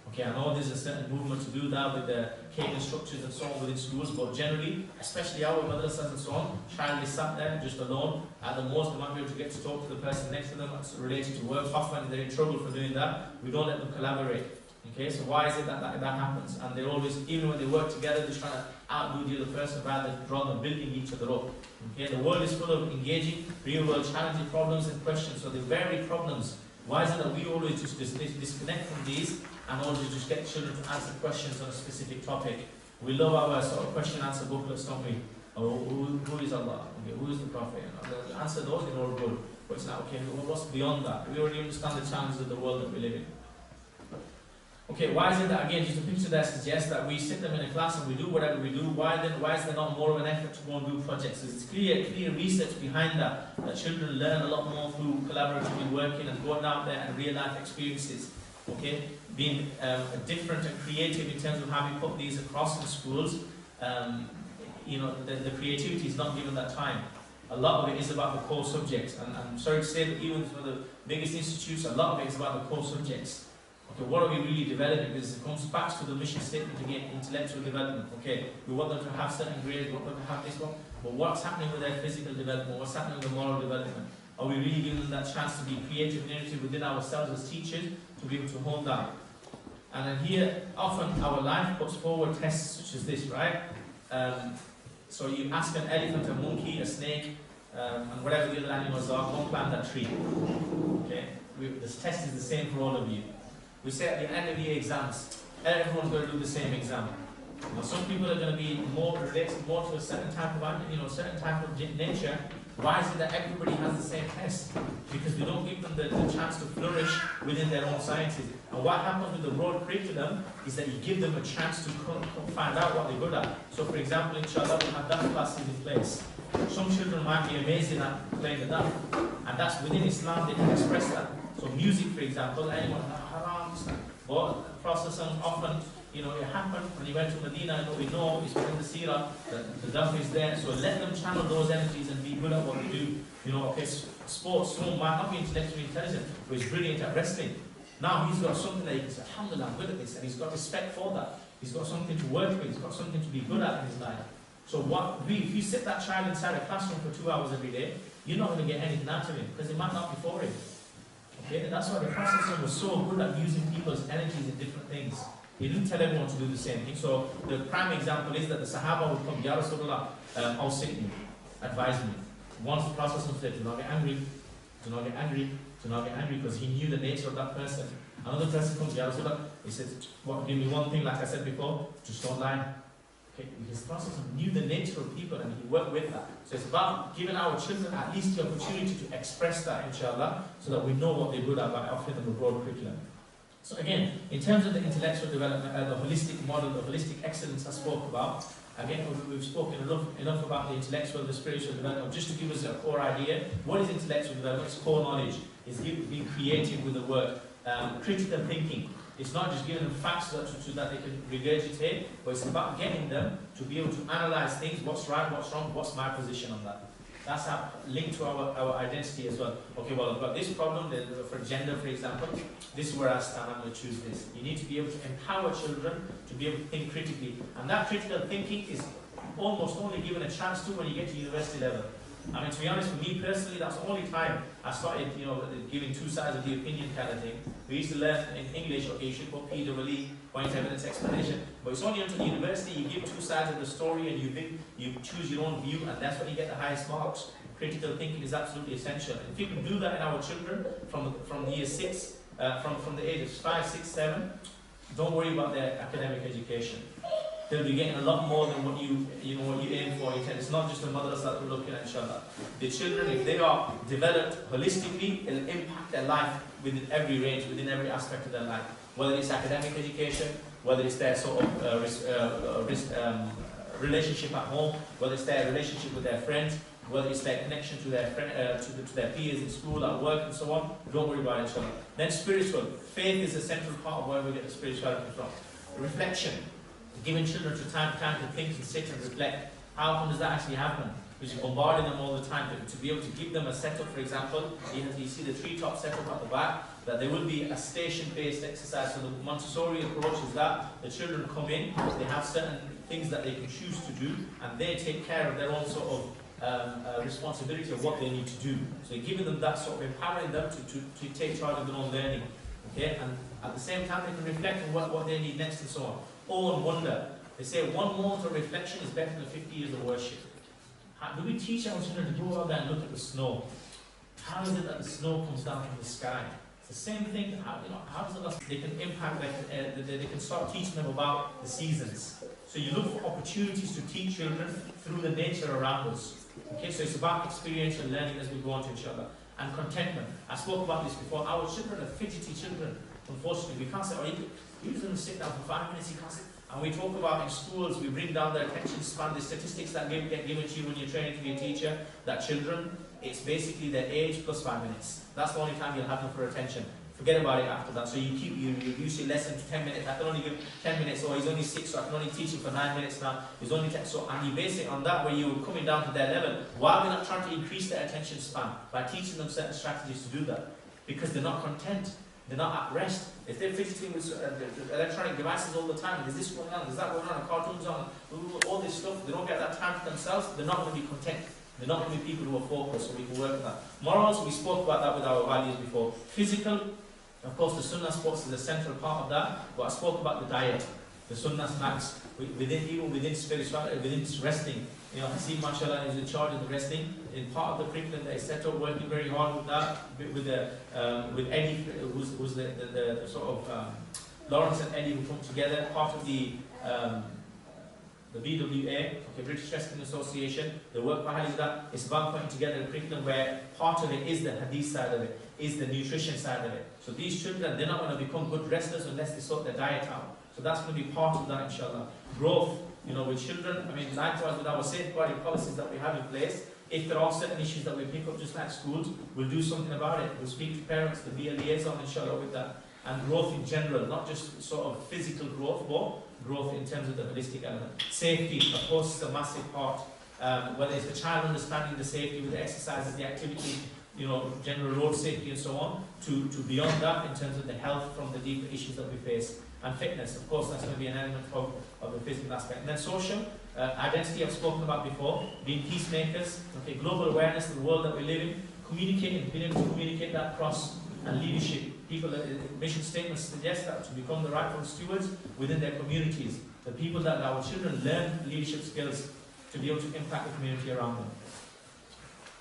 Okay, I know there's a certain movement to do that with the catering structures and so on within schools, but generally, especially our madrasas and so on, child is sat there just alone. At the most, they might be able to get to talk to the person next to them that's related to work. Often they're in trouble for doing that. We don't let them collaborate. Okay, so why is it that happens? And they're always, even when they work together, they're trying to outdo the other person rather than building each other up. Okay, the world is full of engaging, real-world challenging problems and questions. So the very problems. Why is it that we always just disconnect from these and always just get children to answer questions on a specific topic? We love our sort of question-answer booklets, don't we? Oh, who is Allah? Okay, who is the Prophet? And answer those in all good. But it's not okay. What's beyond that? We already understand the challenges of the world that we live in. Okay, why is it that, again, just a picture that suggests that we sit them in a class and we do whatever we do? Why is there not more of an effort to go and do projects? There's clear research behind that children learn a lot more through collaboratively working and going out there and real life experiences. Okay, being different and creative in terms of how we put these across in schools. The creativity is not given that time. A lot of it is about the core subjects, and I'm sorry to say that even for the biggest institutes, a lot of it is about the core subjects. Okay, what are we really developing? Because it comes back to the mission statement again, intellectual development. Okay, we want them to have certain grades, we want them to have this one, but what's happening with their physical development? What's happening with the moral development? Are we really giving them that chance to be creative and innovative within ourselves as teachers to be able to hone that? And then here, often our life puts forward tests such as this, right? So you ask an elephant, a monkey, a snake, and whatever the other animals are, go and climb that tree. Okay? This test is the same for all of you. We say at the end of the exams, everyone's going to do the same exam. Now, some people are going to be more related more to a certain type of, certain type of nature. Why is it that everybody has the same test? Because we don't give them the chance to flourish within their own sciences. And what happens with the broad curriculum is that you give them a chance to find out what they're good at. So, for example, inshallah, we have dance classes in place. Some children might be amazing at playing the dance, and that's within Islam, they can express that. So, music, for example, anyone haram, but the Prophet often, it happened when he went to Medina. We know it's within the seerah, the daf is there. So let them channel those energies and be good at what they do. Okay, sports, someone might not be intellectually intelligent, but he's brilliant at wrestling. Now he's got something that he can say, alhamdulillah, I'm good at this, and he's got respect for that. He's got something to work with, he's got something to be good at in his life. So if you sit that child inside a classroom for 2 hours every day, you're not going to get anything out of him, because it might not be for him. Okay, and that's why the Prophet was so good at using people's energies in different things. He didn't tell everyone to do the same thing. So the prime example is that the Sahaba would come, Ya Rasulullah, awsit me, advise me. Once the Prophet said, do not get angry, do not get angry, do not get angry, because he knew the nature of that person. Another person comes, Ya Rasulullah, he says, give me one thing, like I said before, just don't lie. Okay, because the Prophet knew the nature of people and he worked with that. So it's about giving our children at least the opportunity to express that, inshallah, so that we know what they're good at by offering them a broad curriculum. So again, in terms of the intellectual development, the holistic model, the holistic excellence I spoke about, again, we've spoken enough about the intellectual, the spiritual development. Just to give us a core idea, what is intellectual development? It's core knowledge. It's being creative with the work, critical thinking. It's not just giving them facts so that they can regurgitate, but it's about getting them to be able to analyze things, what's right, what's wrong, what's my position on that. That's linked to our identity as well. Okay, well, I've got this problem, for gender, for example, this is where I stand, I'm going to choose this. You need to be able to empower children to be able to think critically. And that critical thinking is almost only given a chance to when you get to university level. I mean, to be honest, for me personally, that's the only time I started, giving two sides of the opinion kind of thing. We used to learn in English, okay, you should put PWE, point evidence explanation, but it's only until university you give two sides of the story and you choose your own view, and that's when you get the highest marks. Critical thinking is absolutely essential. And if you can do that in our children from year 6, from the age of 5, 6, 7, don't worry about their academic education. They'll be getting a lot more than what you aim for. It's not just the madrasa that we're looking at, inshallah. The children, if they are developed holistically, it'll impact their life within every range, within every aspect of their life. Whether it's academic education, whether it's their sort of relationship at home, whether it's their relationship with their friends, whether it's their connection to their to their peers in school, at work, and so on. Don't worry about it, inshallah. Then spiritual. Faith is a central part of where we get the spirituality from. Reflection. Giving children time to think and sit and reflect. How often does that actually happen? Because you're bombarding them all the time. To be able to give them a setup, for example, you see the treetop setup at the back, that there will be a station-based exercise. So the Montessori approach is that the children come in, they have certain things that they can choose to do, and they take care of their own sort of responsibility of what they need to do. So you're giving them that sort of empowering them to take charge of their own learning. Okay, and at the same time they can reflect on what they need next and so on. Awe and wonder. They say 1 moment of reflection is better than 50 years of worship. Do we teach our children to go out there and look at the snow? How is it that the snow comes down from the sky? It's the same thing. How does it? They can impact. They can start teaching them about the seasons. So you look for opportunities to teach children through the nature around us. Okay, so it's about experiential learning as we go on to each other. And contentment. I spoke about this before. Our children are fidgety children. Unfortunately, we can't say, you can sit down for 5 minutes, you can't sit. And we talk about in schools, we bring down their attention span, the statistics that get given to you when you're training to be a teacher, that children, it's basically their age plus 5 minutes. That's the only time you'll have them for attention. Forget about it after that. So you reduce your lesson to 10 minutes. I can only give 10 minutes, or he's only 6, so I can only teach him for 9 minutes now. He's only 10, so, and you base it on that, where you're coming down to their level. Why are we not trying to increase their attention span by teaching them certain strategies to do that? Because they're not content. They're not at rest. If they're fidgeting with electronic devices all the time, there's this going on, there's that going on, cartoons on, all this stuff, they don't get that time for themselves, they're not going to be content. They're not going to be people who are focused, so we can work on that. Morals, we spoke about that with our values before. Physical, of course, the Sunnah sports is a central part of that, but I spoke about the diet, the Sunnah snacks, even within spirituality, within resting. You know, Haseeb, mashallah, is in charge of the resting. In part of the curriculum that is set up, working very hard with that, with Eddie, who's the sort of Lawrence and Eddie who come together, part of the BWA, okay, British Wrestling Association. The work behind that is about putting together a curriculum where part of it is the hadith side of it, is the nutrition side of it. So these children, they're not going to become good wrestlers unless they sort their diet out. So that's going to be part of that, inshallah. Growth, you know, with children, I mean, likewise with our safeguarding policies that we have in place, if there are certain issues that we pick up just like schools, we'll do something about it. We'll speak to parents, there'll be a liaison, inshallah, with that. And growth in general, not just sort of physical growth, but growth in terms of the holistic element. Safety, of course, is a massive part. Whether it's the child understanding the safety with the exercises, the activity, you know, general road safety and so on, to beyond that in terms of the health from the deeper issues that we face. And fitness, of course, that's going to be an element of the physical aspect. And then social, identity I've spoken about before, being peacemakers, okay, global awareness of the world that we live in, communicating, being able to communicate that across, and leadership. People, mission statements suggest that to become the rightful stewards within their communities. The people that our children learn leadership skills to be able to impact the community around them.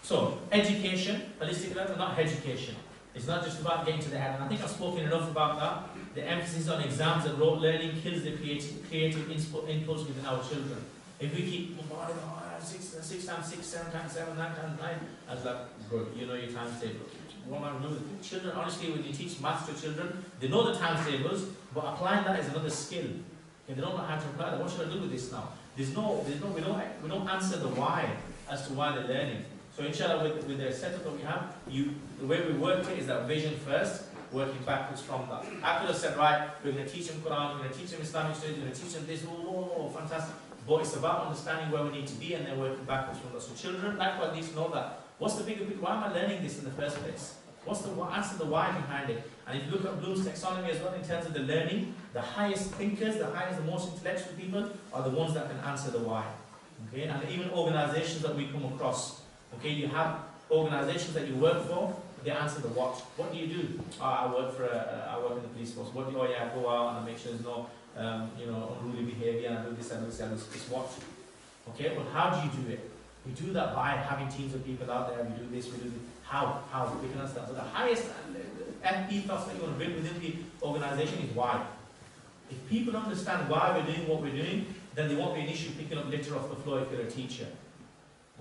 So, education, holistic level, not education. It's not just about getting to the head. And I think I've spoken enough about that. The emphasis on exams and rote learning kills the creative impulse within our children. If we keep bombarding, 6 times 6, 7 times 7, 9 times 9, I was like, good, you know your times table. What am I doing? Children, honestly, when you teach maths to children, they know the times tables, but applying that is another skill. Okay, they don't know how to apply that. What should I do with this now? We don't answer the why as to why they're learning. So inshallah, with the setup that we have, the way we work it is that vision first, working backwards from that. I could have said, right, we're going to teach them Quran, we're going to teach them Islamic studies, we're going to teach them this, fantastic. But it's about understanding where we need to be and then working backwards from that. So children, likewise, need to know that. What's the bigger picture? Why am I learning this in the first place? What's the answer the why behind it? And if you look at Bloom's taxonomy as well in terms of the learning, the highest thinkers, the most intellectual people are the ones that can answer the why. Okay, and even organizations that we come across. Okay, you have organizations that you work for, they answer the what. What do you do? I work in the police force. What do you? I go out and I make sure there's no unruly behavior and I do this and this and this. It's what? Okay, well, how do you do it? We do that by having teams of people out there. We do this, we do this. How? We can understand. So the highest ethos that you want to bring within the organization is why. If people understand why we're doing what we're doing, then there won't be an issue picking up litter off the floor if you're a teacher.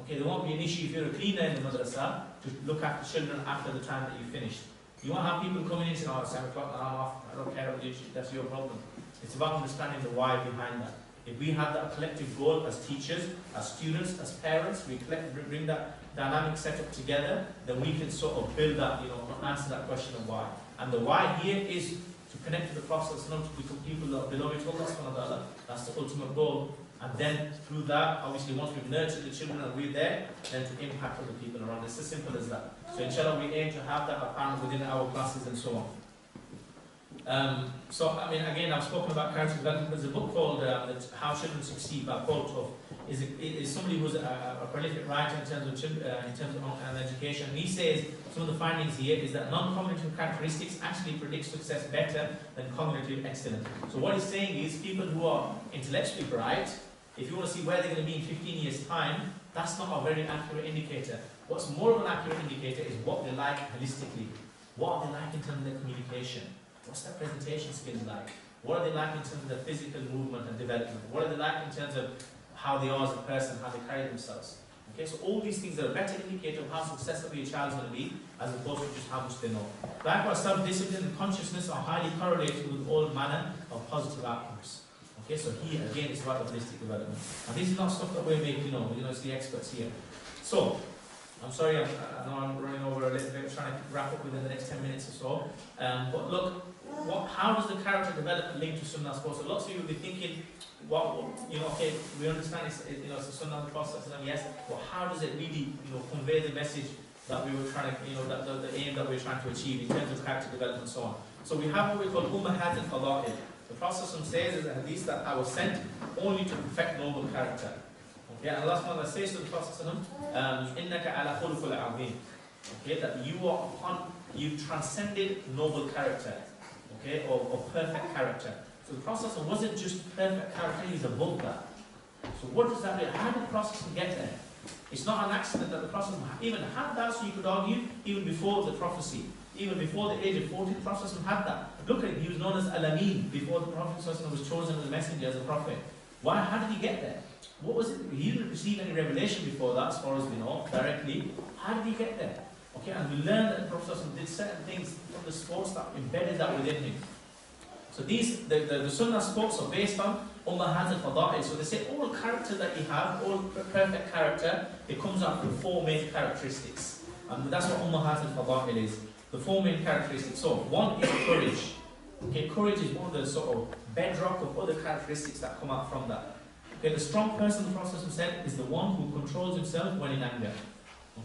Okay, there won't be an issue if you're a cleaner in the madrasa to look after children after the time that you finished. You won't have people coming in and saying, oh, it's 7 o'clock and I'm off, I don't care about you, that's your problem. It's about understanding the why behind that. If we have that collective goal as teachers, as students, as parents, we bring that dynamic setup together, then we can sort of build that, answer that question of why. And the why here is to connect to the process, not to become people that are beloved to Allah subhanahu wa ta'ala. That's the ultimate goal. And then through that, obviously once we've nurtured the children and we're there, then to impact other people around. It's as simple as that. So inshallah we aim to have that apparent within our classes and so on. So I mean, again, I've spoken about character development. There's a book called How Children Succeed by Paul Tuff. Is somebody who's a prolific writer in terms of education. And he says some of the findings here is that non-cognitive characteristics actually predict success better than cognitive excellence. So what he's saying is people who are intellectually bright, if you want to see where they're going to be in 15 years' time, that's not a very accurate indicator. What's more of an accurate indicator is what they like holistically. What are they like in terms of their communication? What's their presentation skills like? What are they like in terms of their physical movement and development? What are they like in terms of how they are as a person, how they carry themselves? Okay, so all these things are a better indicator of how successful your child is going to be, as opposed to just how much they know. Likewise, self-discipline and consciousness are highly correlated with all manner of positive outcomes. Okay, so here again it's about holistic development. And this is not stuff that we're making, it's the experts here. So, I'm sorry, I know I'm running over a little bit, trying to wrap up within the next 10 minutes or so. But look, how does the character development link to Sunnah sports? So lots of you will be thinking, okay, we understand it's a Sunnah process, and yes, but how does it really, convey the message that we were trying to, the aim that we were trying to achieve in terms of character development and so on? So we have what we call ummahat al-fada'il. The Prophet says in the hadith that I was sent only to perfect noble character. Okay, and Allah subhanahu wa ta'ala says to the Prophet, innaka ala khuluqil azim. Okay, that you transcended noble character. Okay, or perfect character. So the Prophet wasn't just perfect character, he was above that. So what does that mean? How did the Prophet get there? It's not an accident that the Prophet even had that, so you could argue, even before the prophecy, even before the age of 40, the Prophet had that. Look at it, he was known as Al-Amin before the Prophet was chosen as a messenger, as a prophet. Why? How did he get there? What was it? He didn't receive any revelation before that, as far as we know, directly. How did he get there? Okay, and we learned that the Prophet did certain things from the sports that embedded that within him. So the Sunnah sports are based on ummahat al-fada'il. So they say all character that you have, all perfect character, it comes out from 4 main characteristics. And that's what ummahat al-fada'il is. The 4 main characteristics. So one is courage. Okay, courage is one of the sort of bedrock of other characteristics that come out from that. Okay, the strong person, the Prophet said, is the one who controls himself when in anger.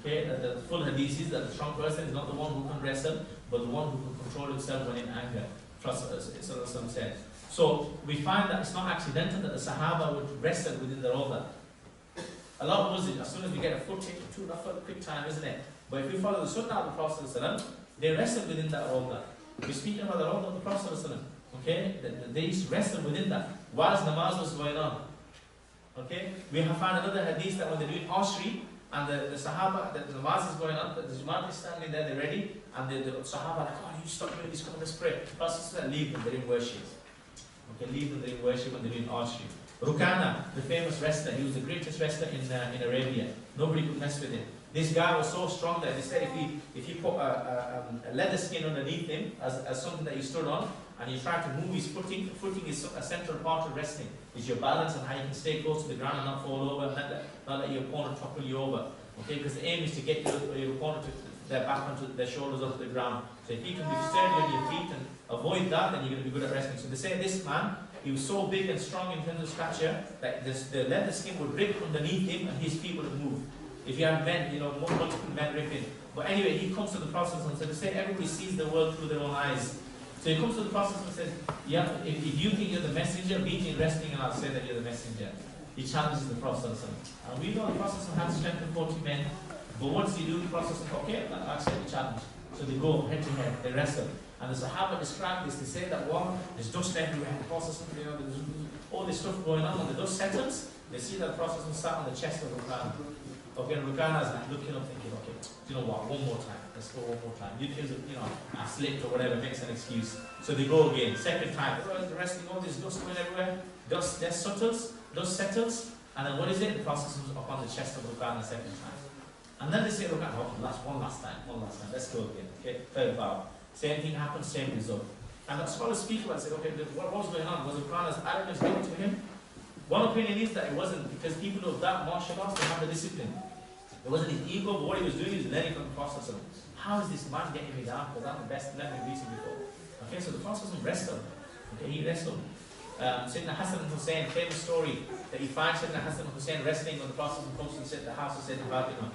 Okay, the full hadith is that the strong person is not the one who can wrestle, but the one who can control himself when in anger. Said. So we find that it's not accidental that the Sahaba would wrestle within the Rawdah. A lot of us, as soon as we get a foot into a quick time, isn't it? But if we follow the Sunnah of the Prophet, they wrestle within that Rawdah. We're speaking about the Rawdah of the Prophet. Okay, they used to wrestle within that whilst namaz was going on. Okay, we have found another hadith that when they're doing archery and the Sahaba, the namaz is going on, the Jamaat is standing there, they're ready, and the Sahaba are like, oh, you stop doing this, come on, let's pray. The Prophet said, leave them, they're in worship. Okay, leave them, they're in worship when they're doing archery. Rukana, the famous wrestler, he was the greatest wrestler in Arabia. Nobody could mess with him. This guy was so strong that they said if you put a leather skin underneath him as something that he stood on, and you try to move his footing is a central part of wrestling. Is your balance and how you can stay close to the ground and not fall over, and not let your opponent topple you over. Okay, because the aim is to get your opponent to their back onto their shoulders onto the ground. So if you can be sturdy on your feet and avoid that, then you're going to be good at wrestling. So they say this man, he was so big and strong in terms of stature that the leather skin would rip underneath him and his feet would move. If you have men, multiple men ripping. But anyway, he comes to the Prophet and says, they say everybody sees the world through their own eyes. So he comes to the Prophet and says, yeah, if you think you're the messenger, beat me in wrestling and I'll say that you're the messenger. He challenges the Prophet. And we know the Prophet had strength of 40 men. But what does he do? The Prophet says, okay, I'll accept the challenge. So they go head to head, they wrestle. And the Sahaba describe this, they say that there's dust everywhere, the Prophet, there's all this stuff going on, and the dust settles, they see that the Prophet sat on the chest of Rukana. Okay, and Rukana is like looking up thinking, okay, you know what, one more time, let's go one more time. I slipped or whatever, makes an excuse. So they go again, second time, the wrestling, all this dust going everywhere, dust settles, and then what is it? The Prophet was up on the chest of Rukana the second time. And then they say, look, one last time, let's go again. Okay, third bow. Same thing happens, same result. And the scholars speak about it, say, okay, what was going on? Was Rukana's arrogance given to him? One opinion is that it wasn't, because people of that martial arts, they have the discipline. It wasn't his ego, but what he was doing, he was learning from the Prophet. How is this man getting me down? Because I'm the best learner we've beaten before. Okay, so the Prophet wrestled. Okay, he wrestled. Sayyidina Hassan and Hussein, famous story, that he finds Sayyidina Hassan and Hussein wrestling when the Prophet comes to the house of Sayyidina Fatima.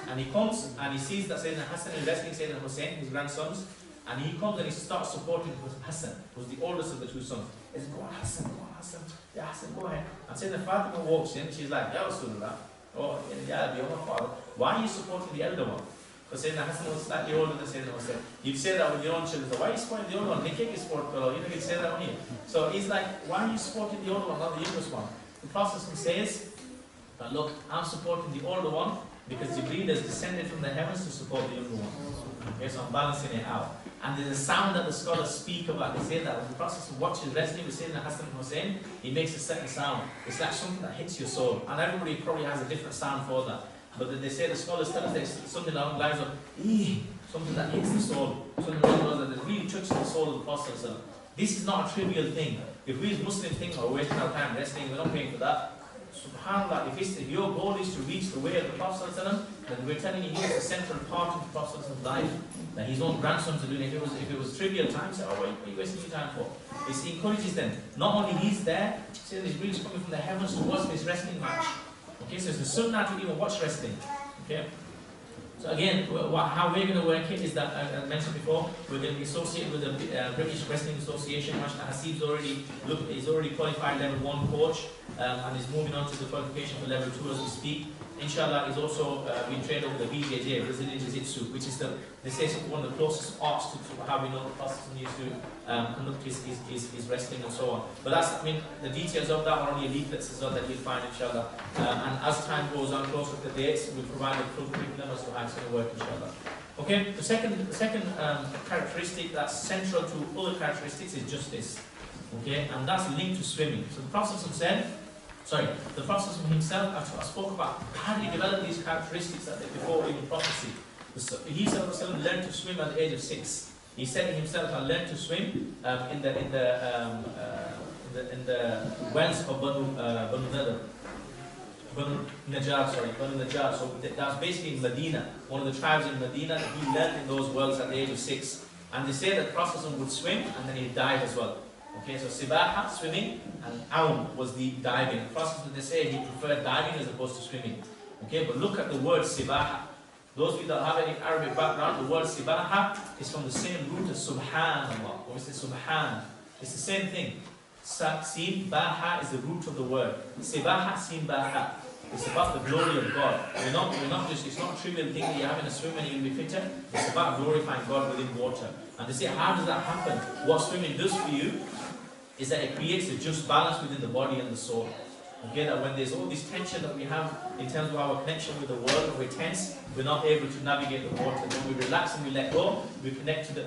And he comes and he sees that Sayyidina Hassan is wrestling Sayyidina Hussein, his grandsons, and he comes and he starts supporting Hassan, who's the oldest of the 2 sons. He says, go on Hassan, yeah Hassan, go ahead. And Sayyidina Fatima walks in, she's like, Ya Rasulullah, oh yeah, you're my father, why are you supporting the elder one? Because Sayyidina Hassan was slightly older than Sayyidina Hussein. You'd say that with your own children, so why are you supporting the older one? Nikki is sport girl, you'd say that on here. So he's like, why are you supporting the older one, not the youngest one? The Prophet says, but look, I'm supporting the older one because Jibreel has descended from the heavens to support the younger one. Okay, so I'm balancing it out. And there's a sound that the scholars speak about. They say that when the Prophet watches wrestling with Sayyidina Hassan and Hussein, he makes a certain sound. It's like something that hits your soul. And everybody probably has a different sound for that. But they say, the scholars tell us there's something along the lines of, something that hits the soul. Something along the lines that really touches the soul of the Prophet. This is not a trivial thing. If we as Muslims think, we're wasting our time wrestling, we're not paying for that. SubhanAllah, if your goal is to reach the way of the Prophet, then we're telling you he's the central part of the Prophet's life. That his own grandsons are doing it. If it was trivial time, say, what are you wasting your time for? He encourages them. Not only he's there, say there's really coming from the heavens to watch this wrestling match. Okay, so it's the sunnah to even watch wrestling. Okay? So again, how we're going to work it is that, as I mentioned before, we're going to be associated with the British Wrestling Association. Hasib's is already qualified level 1 coach, and is moving on to the qualification for level 2 as we speak. Inshallah, is also being trained over the BJJ, Brazilian Jiu-Jitsu, which is they say one of the closest arts to how we know the process needs to conduct his wrestling and so on. But that's, I mean, the details of that are on your leaflets as well that you'll find, inshallah. And as time goes on, closer to the dates, we'll provide a full curriculum as to how it's going to work, inshallah. Okay, the second characteristic that's central to other characteristics is justice. Okay, and that's linked to swimming. So the Prophet said, the Prophet himself, I spoke about how he developed these characteristics that before in prophecy. He learned to swim at the age of 6. He said himself, I learned to swim in the wells of Banu Najjar. So that's basically in Medina, one of the tribes in Medina. He learned in those wells at the age of 6. And they say that the Prophet would swim and then he'd dive as well. Okay, so sibaha, swimming, and aum was the diving. The Prophet, they say, he preferred diving as opposed to swimming. Okay, but look at the word sibaha. Those of you that have any Arabic background, the word sibaha is from the same root as subhanallah. Or we say subhan. It's the same thing. Sin baha is the root of the word. Sibaha, sin baha. It's about the glory of God. We're not just, it's not a trivial thing that you're having a swim and you'll be fitter. It's about glorifying God within water. And they say, how does that happen? What swimming does for you is that it creates a just balance within the body and the soul. Okay, that when there's all this tension that we have in terms of our connection with the world, when we're tense, we're not able to navigate the water. When we relax and we let go, we connect to the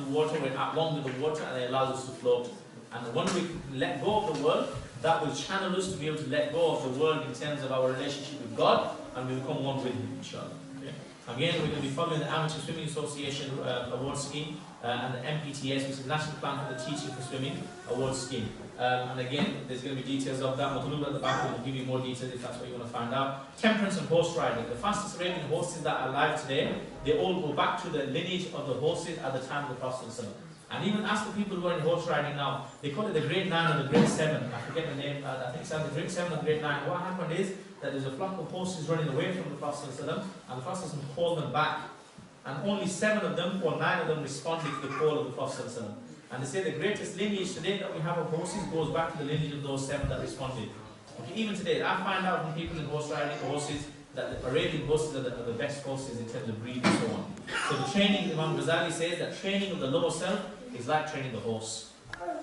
water, we're at one with the water, and it allows us to float. And when we let go of the world, that will channel us to be able to let go of the world in terms of our relationship with God, and we become one with Him, inshallah. Okay? Again, we're going to be following the Amateur Swimming Association award scheme and the MPTS, which is the National Plan for the Teaching for Swimming award scheme. And again, there's going to be details of that. Batul at the back will give you more details if that's what you want to find out. Temperance and horse riding. The fastest rating horses that are alive today, they all go back to the lineage of the horses at the time of the Prophet. And even ask the people who are in horse riding now, they call it the grade 9 or the grade 7. I forget the name, I think it's either grade 7 or grade 9. What happened is that there's a flock of horses running away from the Prophet, and the Prophet called them back. And only 7 of them or 9 of them responded to the call of the Prophet. And they say the greatest lineage today that we have of horses goes back to the lineage of those 7 that responded. Okay, even today, I find out from people in horse riding horses that the Arabian horses are the best horses in terms of breed and so on. So the training, Imam Ghazali says that training of the lower self is like training the horse.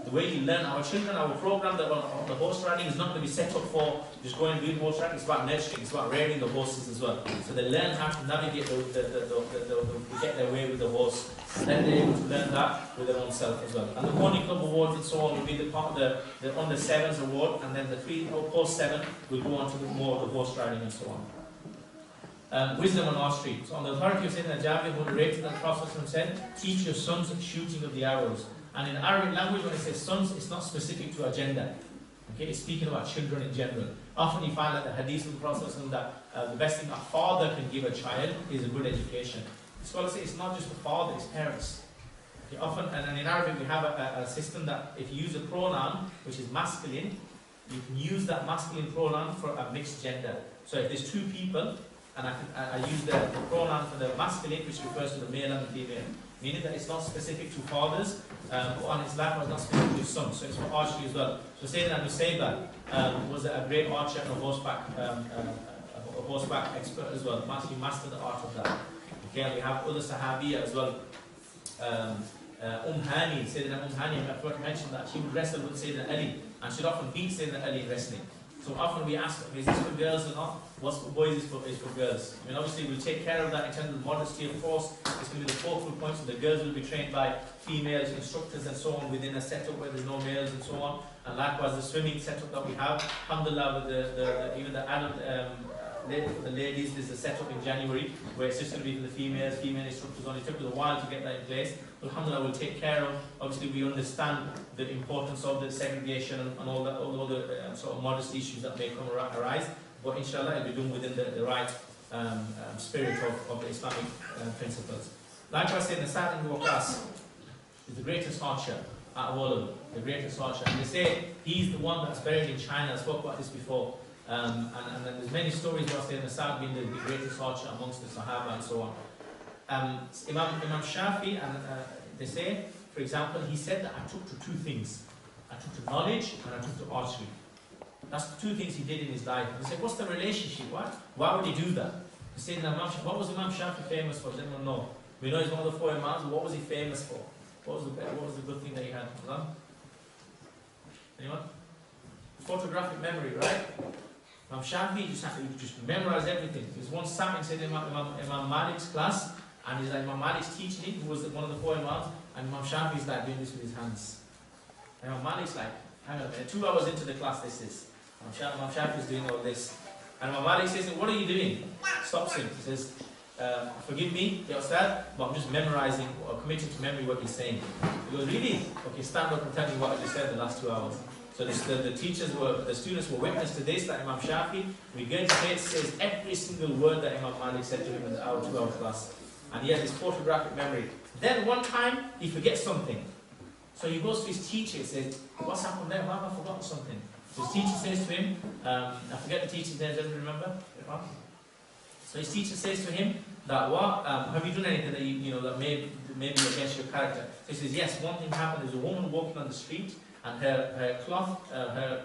The way you learn our children, our program that on the horse riding is not going to be set up for just going and doing horse riding. It's about nurturing, it's about rearing the horses as well. So they learn how to navigate, get their way with the horse. And then they're able to learn that with their own self as well. And the Pony Club Awards and so on will be the part of the under 7s award, and then the 3 or post 7 will go on to more of the horse riding and so on. Wisdom and archery. So on the authority of Sayyidina Jabir, who narrated that the Prophet said, teach your sons shooting of the arrows. And in Arabic language, when it says sons, it's not specific to a gender. Okay, it's speaking about children in general. Often you find that the hadith of the Prophet that the best thing a father can give a child is a good education. The scholars say it's not just the father, it's parents. Okay, often, and in Arabic we have a system that if you use a pronoun which is masculine, you can use that masculine pronoun for a mixed gender. So if there's 2 people, and I use the pronoun for the masculine, which refers to the male and the female, meaning that it's not specific to fathers, and it's likewise not specific to sons, so it's for archery as well. So Sayyidina Nusayba was a great archer and a horseback expert as well. He mastered the art of that. Okay, and we have other Sahabiya as well. Hani, Sayyidina Hani, I forgot to mention that she would wrestle with Sayyidina Ali, and she'd often beat Sayyidina Ali in wrestling. So often we ask, is this for girls or not? What's for boys is for girls. I mean, obviously we'll take care of that in terms of modesty, of course. It's going to be the focal point, so the girls will be trained by females, instructors and so on within a setup where there's no males and so on. And likewise the swimming setup that we have, alhamdulillah, with even the adult, for the ladies, there's a setup in January where it's just going to be for the female instructors only. It took us a while to get that in place. But alhamdulillah, we'll take care of. Obviously, we understand the importance of the segregation and all the sort of modesty issues that may come arise. But inshallah, it'll be done within the right spirit of the Islamic principles. Likewise, Sayyidina Sa'd ibn Waqqas is the greatest archer out of all of them. The greatest archer. And they say he's the one that's buried in China. I spoke about this before. And then there's many stories about Sayyidina Sa'd being the greatest archer amongst the Sahaba and so on. Imam Shafi, and they say, for example, he said that I took to two things. I took to knowledge and I took to archery. That's the two things he did in his life. They said, what's the relationship? Why would he do that? He said, what was Imam Shafi famous for? Does anyone know? We know he's one of the 4 Imams. What was he famous for? What was the good thing that he had? Anyone? Photographic memory, right? Imam Shafi just memorize everything. He was once sat in Imam Malik's class, and he's like, Imam Malik's teaching him, who was one of the 4 Imams, and Imam Shafi's like doing this with his hands. And Imam Malik's like, hang on a minute, 2 hours into the class this is. Imam Shafi's doing all this. And Imam Malik says, what are you doing? Stops him. He says, forgive me, Ya Ustad, but I'm just memorizing or committing to memory what he's saying. He goes, really? Okay, stand up and tell me what I just said the last 2 hours. So the students were witness to this, that Imam Shafi regurgitates, says every single word that Imam Malik said to him in our 2-hour class. And he has this photographic memory. Then one time, he forgets something. So he goes to his teacher and says, what's happened there? Why have I forgotten something? So his teacher says to him, I forget the teacher's name, does anyone remember? So his teacher says to him, that have you done anything that that may be against your character? So he says, yes, one thing happened. There's a woman walking on the street, and her cloth, her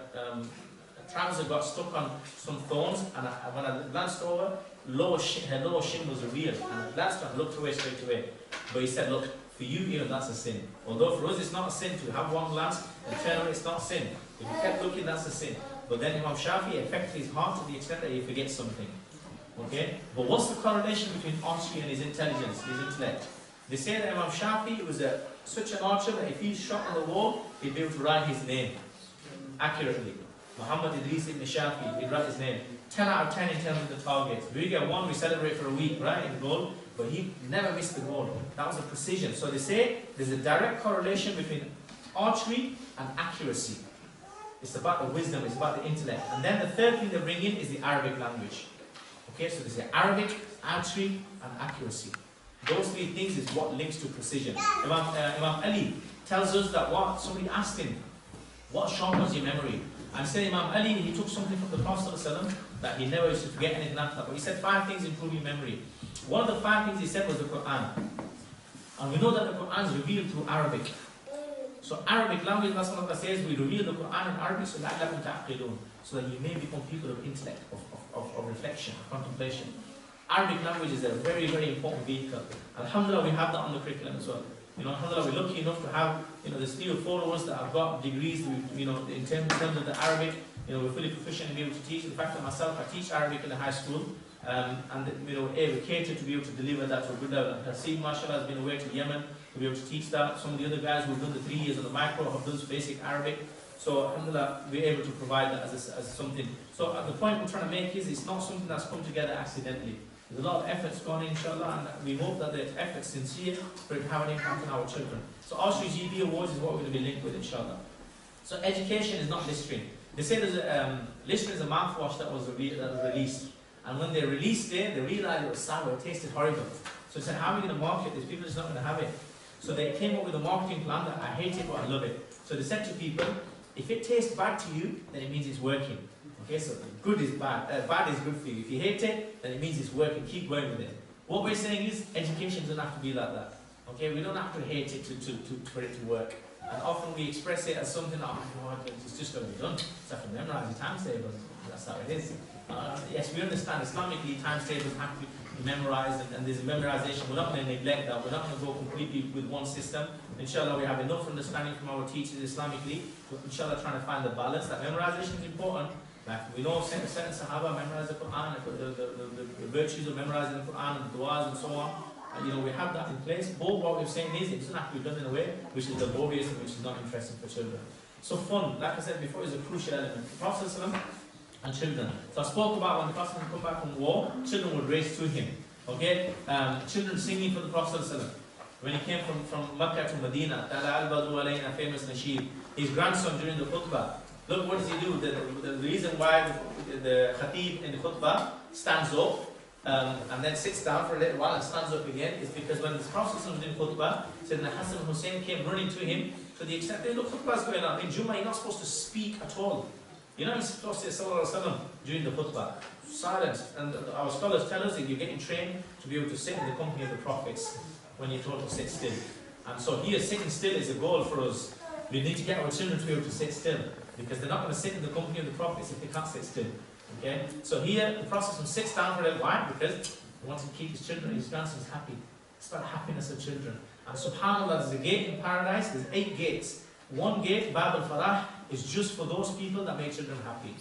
trouser got stuck on some thorns, and when I glanced over, her lower shin was revealed, and I glanced and looked away straight away. But he said, look, for you, even that's a sin. Although for us it's not a sin to have one glance and turn away, it's not a sin. If you kept looking, that's a sin. But then Imam Shafi affected his heart to the extent that he forgets something. Okay? But what's the correlation between archery and his intelligence, his intellect? They say that Imam Shafi was such an archer that if he shot on the wall, he'd be able to write his name accurately. Muhammad Idris ibn Shafi, he'd write his name. 10 out of 10 in terms of the targets. We get 1, we celebrate for a week, right, in goal. But he never missed the goal. That was a precision. So they say there's a direct correlation between archery and accuracy. It's about the wisdom, it's about the intellect. And then the third thing they bring in is the Arabic language. Okay, so there's the Arabic, archery, and accuracy. Those 3 things is what links to precision. Imam Ali tells us that somebody asked him, what sharpens your memory? And said Imam Ali, he took something from the Prophet ﷺ that he never used to forget anything after that. But he said 5 things improve your memory. One of the 5 things he said was the Quran. And we know that the Quran is revealed through Arabic. So Arabic language, Rasulullah says, we reveal the Quran in Arabic so that you may become people of intellect, of reflection, of contemplation. Arabic language is a very, very important vehicle. Alhamdulillah, we have that on the curriculum as well. Alhamdulillah, we're lucky enough to have, there's 3 or 4 of us that have got degrees, in terms of the Arabic, we're fully proficient in being able to teach. In fact, myself, I teach Arabic in the high school, and we cater to be able to deliver that to a good level. Hasib, mashallah, has been away to Yemen to be able to teach that. Some of the other guys who've done the 3 years on the micro have done basic Arabic. So, alhamdulillah, we're able to provide that as something. So, the point we're trying to make is it's not something that's come together accidentally. There's a lot of efforts gone in, inshallah, and we hope that the effort's sincere for it to have an impact on our children. So Archery GB Awards is what we're going to be linked with, inshallah. So education is not Listerine. They say there's Listerine is a mouthwash that was released. And when they released it, they realized it was sour, it tasted horrible. So they said, how are we going to market this? People are just not going to have it. So they came up with a marketing plan that I hate it, but I love it. So they said to people, if it tastes bad to you, then it means it's working. Okay, so good is bad, bad is good for you. If you hate it, then it means it's working. Keep going with it. What we're saying is, education doesn't have to be like that. Okay, we don't have to hate it for it to work. And often we express it as something, it's just going to be done. It's have to memorize your times tables. That's how it is. Yes, we understand Islamically times tables have to be memorized, and there's a memorization. We're not going to neglect that. We're not going to go completely with one system. Inshallah, we have enough understanding from our teachers Islamically. Inshallah, trying to find the balance. That memorization is important. Like we know certain Sahaba memorize the Quran, the virtues of memorizing the Quran and the du'as and so on. And, we have that in place. But what we're saying is, it doesn't have to be done in a way which is laborious and which is not interesting for children. So fun, like I said before, is a crucial element. The Prophet and children. So I spoke about when the Prophet come back from war, children would race to him. Okay? Children singing for the Prophet when he came from Mecca to Medina, Afrah al Batul, a famous nasheed. His grandson during the khutbah, look, what does he do? The reason why the khatib in the khutbah stands up and then sits down for a little while and stands up again is because when the Prophet was doing khutbah, Sayyidina Hassan Hussein came running to him to the extent that, look, khutbah is going on. In Jummah, you're not supposed to speak at all. You know, he's supposed to say Sallallahu Alaihi Wasallam during the khutbah, silence. And our scholars tell us that you're getting trained to be able to sit in the company of the prophets when you're told to sit still. And so here, sitting still is a goal for us. We need to get our children to be able to sit still, because they're not going to sit in the company of the prophets if they can't sit still. Okay? So here, the Prophet sits down for a little while because he wants to keep his children, his grandsons happy. It's about happiness of children. And subhanAllah, there's a gate in paradise, there's 8 gates. One gate, Bab al-Farah, is just for those people that make children happy.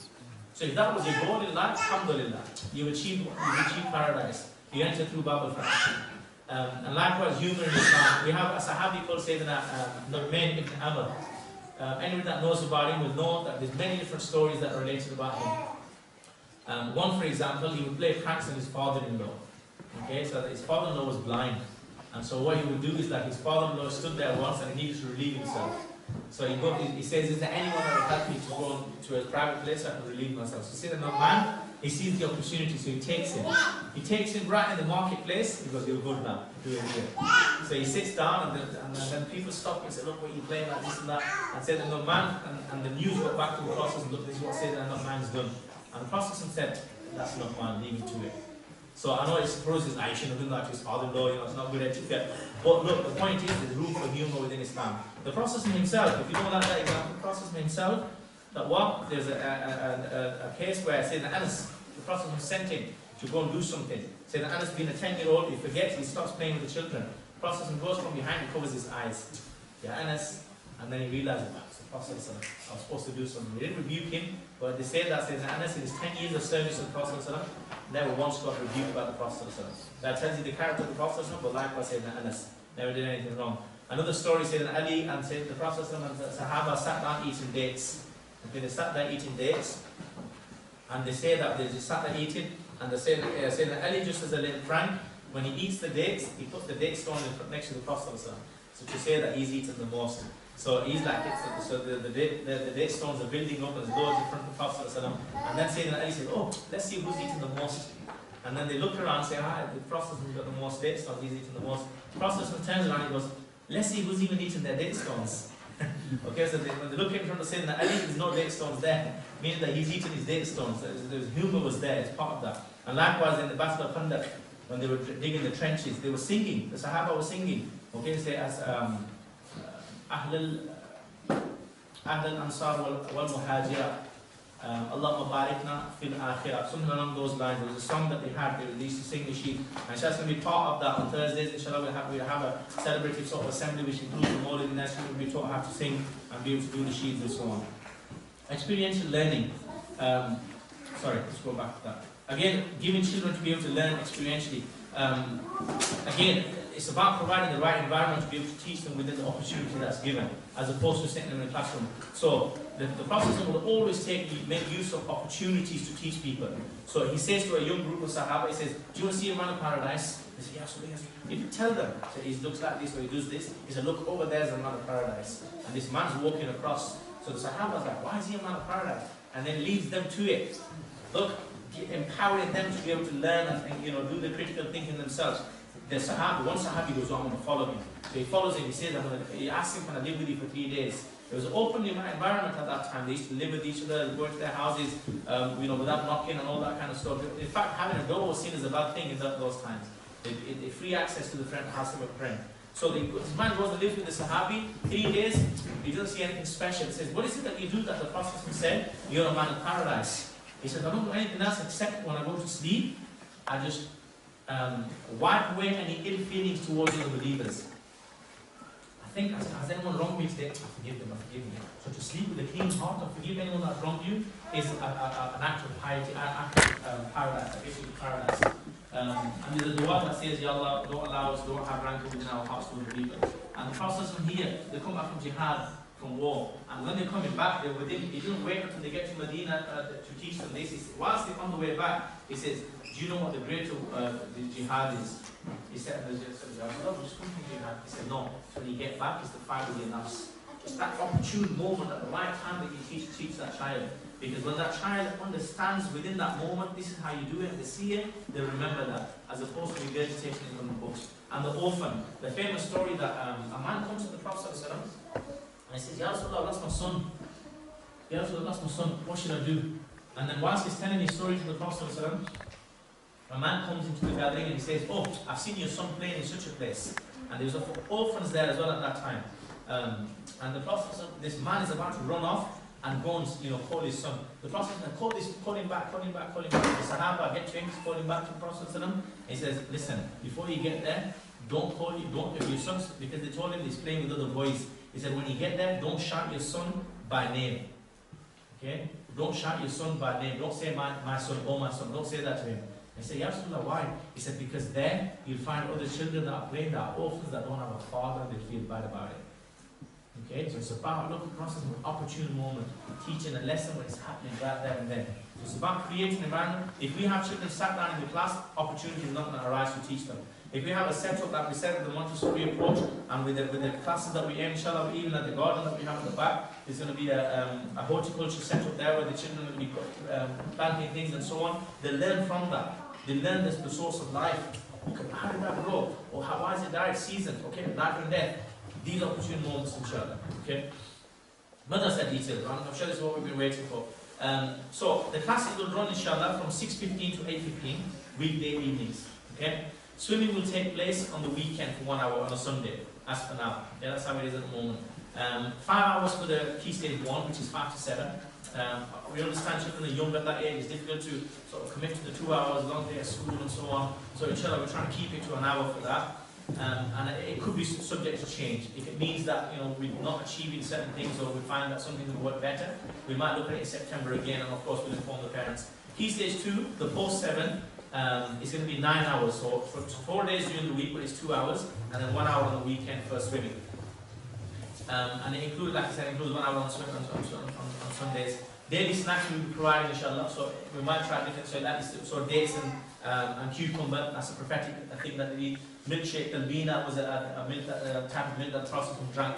So if that was your goal in life, alhamdulillah, you've achieved paradise. You enter through Bab al-Farah. And likewise, humor in Islam. We have a Sahabi called Sayyidina Nu'man ibn Amr. Anyone that knows about him will know that there's many different stories that are related about him. One, for example, he would play pranks on his father-in-law. Okay, so his father-in-law was blind. And so what he would do is that his father-in-law stood there once and he needed to relieve himself. So he says, is there anyone that will help me to go to a private place so I can relieve myself? So Sayyidina Nu'man, he sees the opportunity, so he takes him. He takes him right in the marketplace. He goes, you're good now, do it here. So he sits down and then people stop and say, look what you're playing like this and that. And Sayyidina Nu'man, and the news got back to the Prophet, look, this is what Sayyidina Nu'man's done. And the Prophet said, that's Nu'man, leave it to it. So I know it's supposed I shouldn't have done that to his father-in-law, you know, it's not good etiquette. But look, the point is, there's room for humour within Islam. The Prophet himself, if you don't like that example, the Prophet himself, that what? There's a case where Sayyidina Anas, the Prophet sent him to go and do something. Sayyidina Anas, being a 10-year-old, he forgets, he stops playing with the children. The Prophet goes from behind and covers his eyes. Yeah, Anas, and then he realizes, I was supposed to do something. They didn't rebuke him, but they say that Sayyidina Anas, in his 10 years of service with the Prophet, never once got rebuked by the Prophet. That tells you the character of the Prophet, but likewise Sayyidina Anas never did anything wrong. Another story, Sayyidina Ali and the Prophet and the Sahaba sat down eating dates. Okay, they sat there eating dates, and they say that they just sat there eating, and they say Sayyidina Ali, just as a little prank, when he eats the dates, he puts the date stone next to the Prophet. So to say that he's eaten the most. So he's like, so the date stones are building up, and there's loads in front of the Prophet. And then Sayyidina Ali says, oh, let's see who's eating the most. And then they look around and say, the Prophet has got the most date stones, he's eating the most. The Prophet turns around and he goes, let's see who's even eating their date stones. Okay, so when they look in front of Sayyidina Ali, there's no date stones there, meaning that he's eating his date stones. There's humour was there, it's part of that. And likewise in the Batul Madrassa, when they were digging the trenches, they were singing, the Sahaba were singing. Okay, say as Ahl al-Ansar wal-Muhajira, Allahumma barikna fil akhirah, something along those lines. There was a song that they had, they used to sing the sheet. And Shah's going to be part of that on Thursdays. Inshallah, we'll have a celebrative sort of assembly which includes the Mawlid, and next week we'll be taught how to sing and be able to do the sheets and so on. Experiential learning. Sorry, let's go back to that. Again, giving children to be able to learn experientially. Again, it's about providing the right environment to be able to teach them within the opportunity that's given, as opposed to sitting them in a classroom. So the Prophet will always make use of opportunities to teach people. So he says to a young group of Sahaba, he says, do you want to see a man of paradise? They say, yes, yes. If you tell them, so he looks like this or he does this, he said, look, over there's a man of paradise. And this man's walking across. So the Sahaba's like, why is he a man of paradise? And then leads them to it. Look, empowering them to be able to learn and do the critical thinking themselves. The Sahaba, one Sahabi goes, I'm going to follow him. So he follows him, he says, he asks him, can I live with you for 3 days? It was an open environment at that time. They used to live with each other, go into their houses, without knocking and all that kind of stuff. In fact, having a door was seen as a bad thing in those times. Free access to the house of a friend. So this man goes and lives with the Sahabi, 3 days, he doesn't see anything special. He says, what is it that you do that the Prophet said, you're a man of paradise? He said, I don't do anything else except when I go to sleep, I just wipe away any ill feelings towards the believers. I think, has anyone wronged me today? I forgive them, I forgive them. So to sleep with a clean heart and forgive anyone that wronged you is an act of piety, an act of paradise, basically paradise. And there's a dua that says, Ya Allah, don't allow us, don't have rancor within our hearts with the believers. And the process from here, they come back from jihad, from war, and when they're coming back, he didn't wait until they get to Medina to teach them this. Whilst they're on the way back, he says, do you know what the greater the jihad is? He said, just come from jihad. He said, no, when you get back, it's the fight with your nafs. It's that opportune moment at the right time that you teach that child. Because when that child understands within that moment, this is how you do it, they see it, they remember that, as opposed to regurgitating it from the books. And the orphan, the famous story that a man comes to the Prophet and he says, Ya Rasulullah, that's my son. "Ya Rasulullah, that's my son, what should I do?" And then whilst he's telling his story to the Prophet ﷺ, a man comes into the gathering and he says, "Oh, I've seen your son playing in such a place." And there was orphans there as well at that time. And the Prophet, this man is about to run off and go and call his son. The Prophet said, call him back. The Sahaba get to him, call him back to the Prophet. He says, "Listen, before you get there, don't if your son, because they told him he's playing with other boys. He said, when you get there, don't shout your son by name. Okay? Don't shout your son by name. Don't say my son, oh my son. Don't say that to him." I said, "Ya Rasulullah, why?" He said, "Because there you'll find other children that are playing, that are orphans, that don't have a father, and they feel bad about it." Okay, so it's about looking across an opportune moment, teaching a lesson when it's happening right there and then. So it's about creating an environment. If we have children sat down in the class, opportunity is not going to arise to teach them. If we have a setup that we set with the Montessori approach, and with the classes that we aim, inshallah, even at the garden that we have at the back, there's going to be a horticulture setup there where the children will be planting things and so on. They learn from that. They learn the source of life. Okay, how did that grow? Or why is it died seasons? Okay, life and death. These opportune moments, inshallah. Okay? Madrassa details. I'm sure this is what we've been waiting for. So the classes will run, inshallah, from 6:15 to 8:15, weekday evenings. Okay? Swimming will take place on the weekend for 1 hour on a Sunday, as for now. Yeah, that's how it is at the moment. 5 hours for the Key Stage 1, which is 5 to 7. We understand children are young at that age. It's difficult to sort of commit to the 2 hours, long day at school and so on. So inshallah, we're trying to keep it to an hour for that. And it could be subject to change. If it means that we're not achieving certain things, or we find that something will work better, we might look at it in September again, and of course we'll inform the parents. Key Stage 2, the post 7, is going to be 9 hours. So for 4 days during the week, but it's 2 hours, and then 1 hour on the weekend for swimming. And it includes, like I said, 1 hour on Sundays. Daily snacks will be provided, inshallah. So we might try different, so dates and cucumber. That's a prophetic thing that they need. Milkshake, Dalbina was a milk type of milk that the Prophet drank.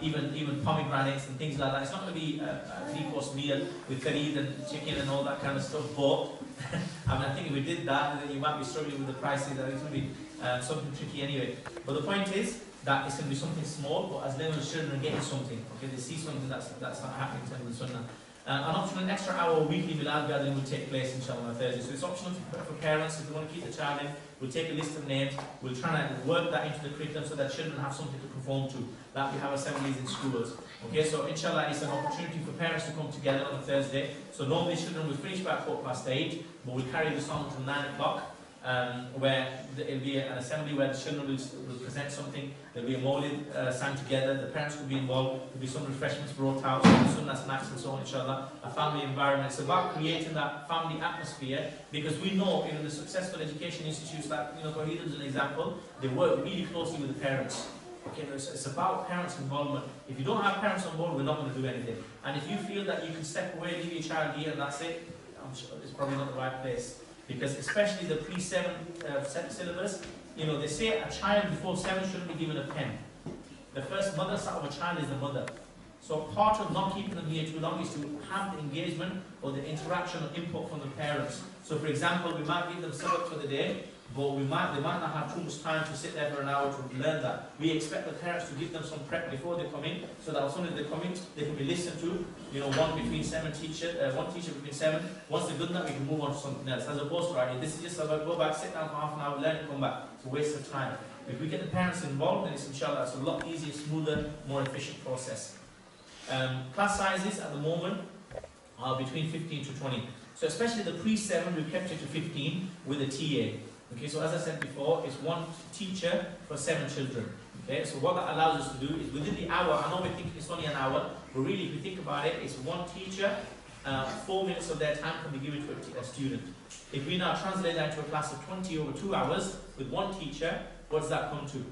Even pomegranates and things like that. It's not going to be a 3-course meal with farid and chicken and all that kind of stuff. But I think if we did that, then you might be struggling with the prices. I think it's going to be something tricky anyway. But the point is that it's going to be something small, but as long as children are getting something, okay, they see something that's not happening in terms of the Sunnah. An optional extra hour weekly Milad gathering will take place, inshallah, on Thursday. So it's optional for parents if they want to keep the child in. We'll take a list of names. We'll try and work that into the curriculum so that children have something to conform to. Like we have assemblies in schools. Okay, so inshallah, it's an opportunity for parents to come together on a Thursday. So normally children will finish by 8:15, but we'll carry this on until 9 o'clock. Where it'll be an assembly where the children will present something. There'll be a mawlid sang together. The parents will be involved. There'll be some refreshments brought out, some sunnah snacks and so on, inshallah. A family environment. It's about creating that family atmosphere, because we know the successful education institutes like Tawheed is an example. They work really closely with the parents. Okay, it's about parents' involvement. If you don't have parents on board, we're not going to do anything. And if you feel that you can step away, leave your child here, and that's it, I'm sure it's probably not the right place. Because especially the pre-7 syllabus, they say a child before 7 shouldn't be given a pen. The first madrasa of a child is the mother. So part of not keeping them here too long is to have the engagement or the interaction or input from the parents. So for example, we might give them sabak for the day, but they might not have too much time to sit there for an hour to learn that. We expect the parents to give them some prep before they come in, so that as soon as they come in, they can be listened to. One teacher between 7. Once they've done that, we can move on to something else. As opposed to, this is just about go back, sit down for half an hour, learn and come back. It's a waste of time. If we get the parents involved, then it's inshallah, it's a lot easier, smoother, more efficient process. Class sizes at the moment are between 15 to 20. So especially the pre-7, we've kept it to 15 with a TA. Okay, so as I said before, it's one teacher for 7 children. Okay, so what that allows us to do is within the hour, I know we think it's only an hour, but really if you think about it, it's one teacher, 4 minutes of their time can be given to a student. If we now translate that into a class of 20 over 2 hours with one teacher, what does that come to?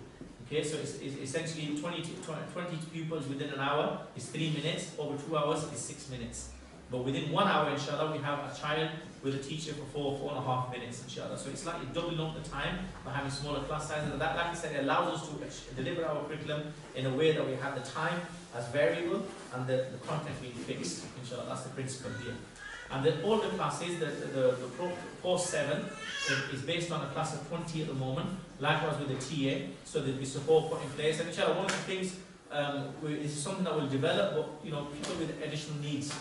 Okay, so it's essentially 20 pupils within an hour is 3 minutes, over 2 hours is 6 minutes. But within 1 hour, inshallah, we have a child with a teacher for 4.5 minutes, inshallah. So it's like you're doubling up the time by having smaller class sizes. And that, like I said, it allows us to deliver our curriculum in a way that we have the time as variable and the content being fixed, inshallah. That's the principle here. And the older classes, the post 7 is based on a class of 20 at the moment. Likewise with the TA, so there'll be support put in place. And inshallah, one of the things it's something that will develop, but people with additional needs.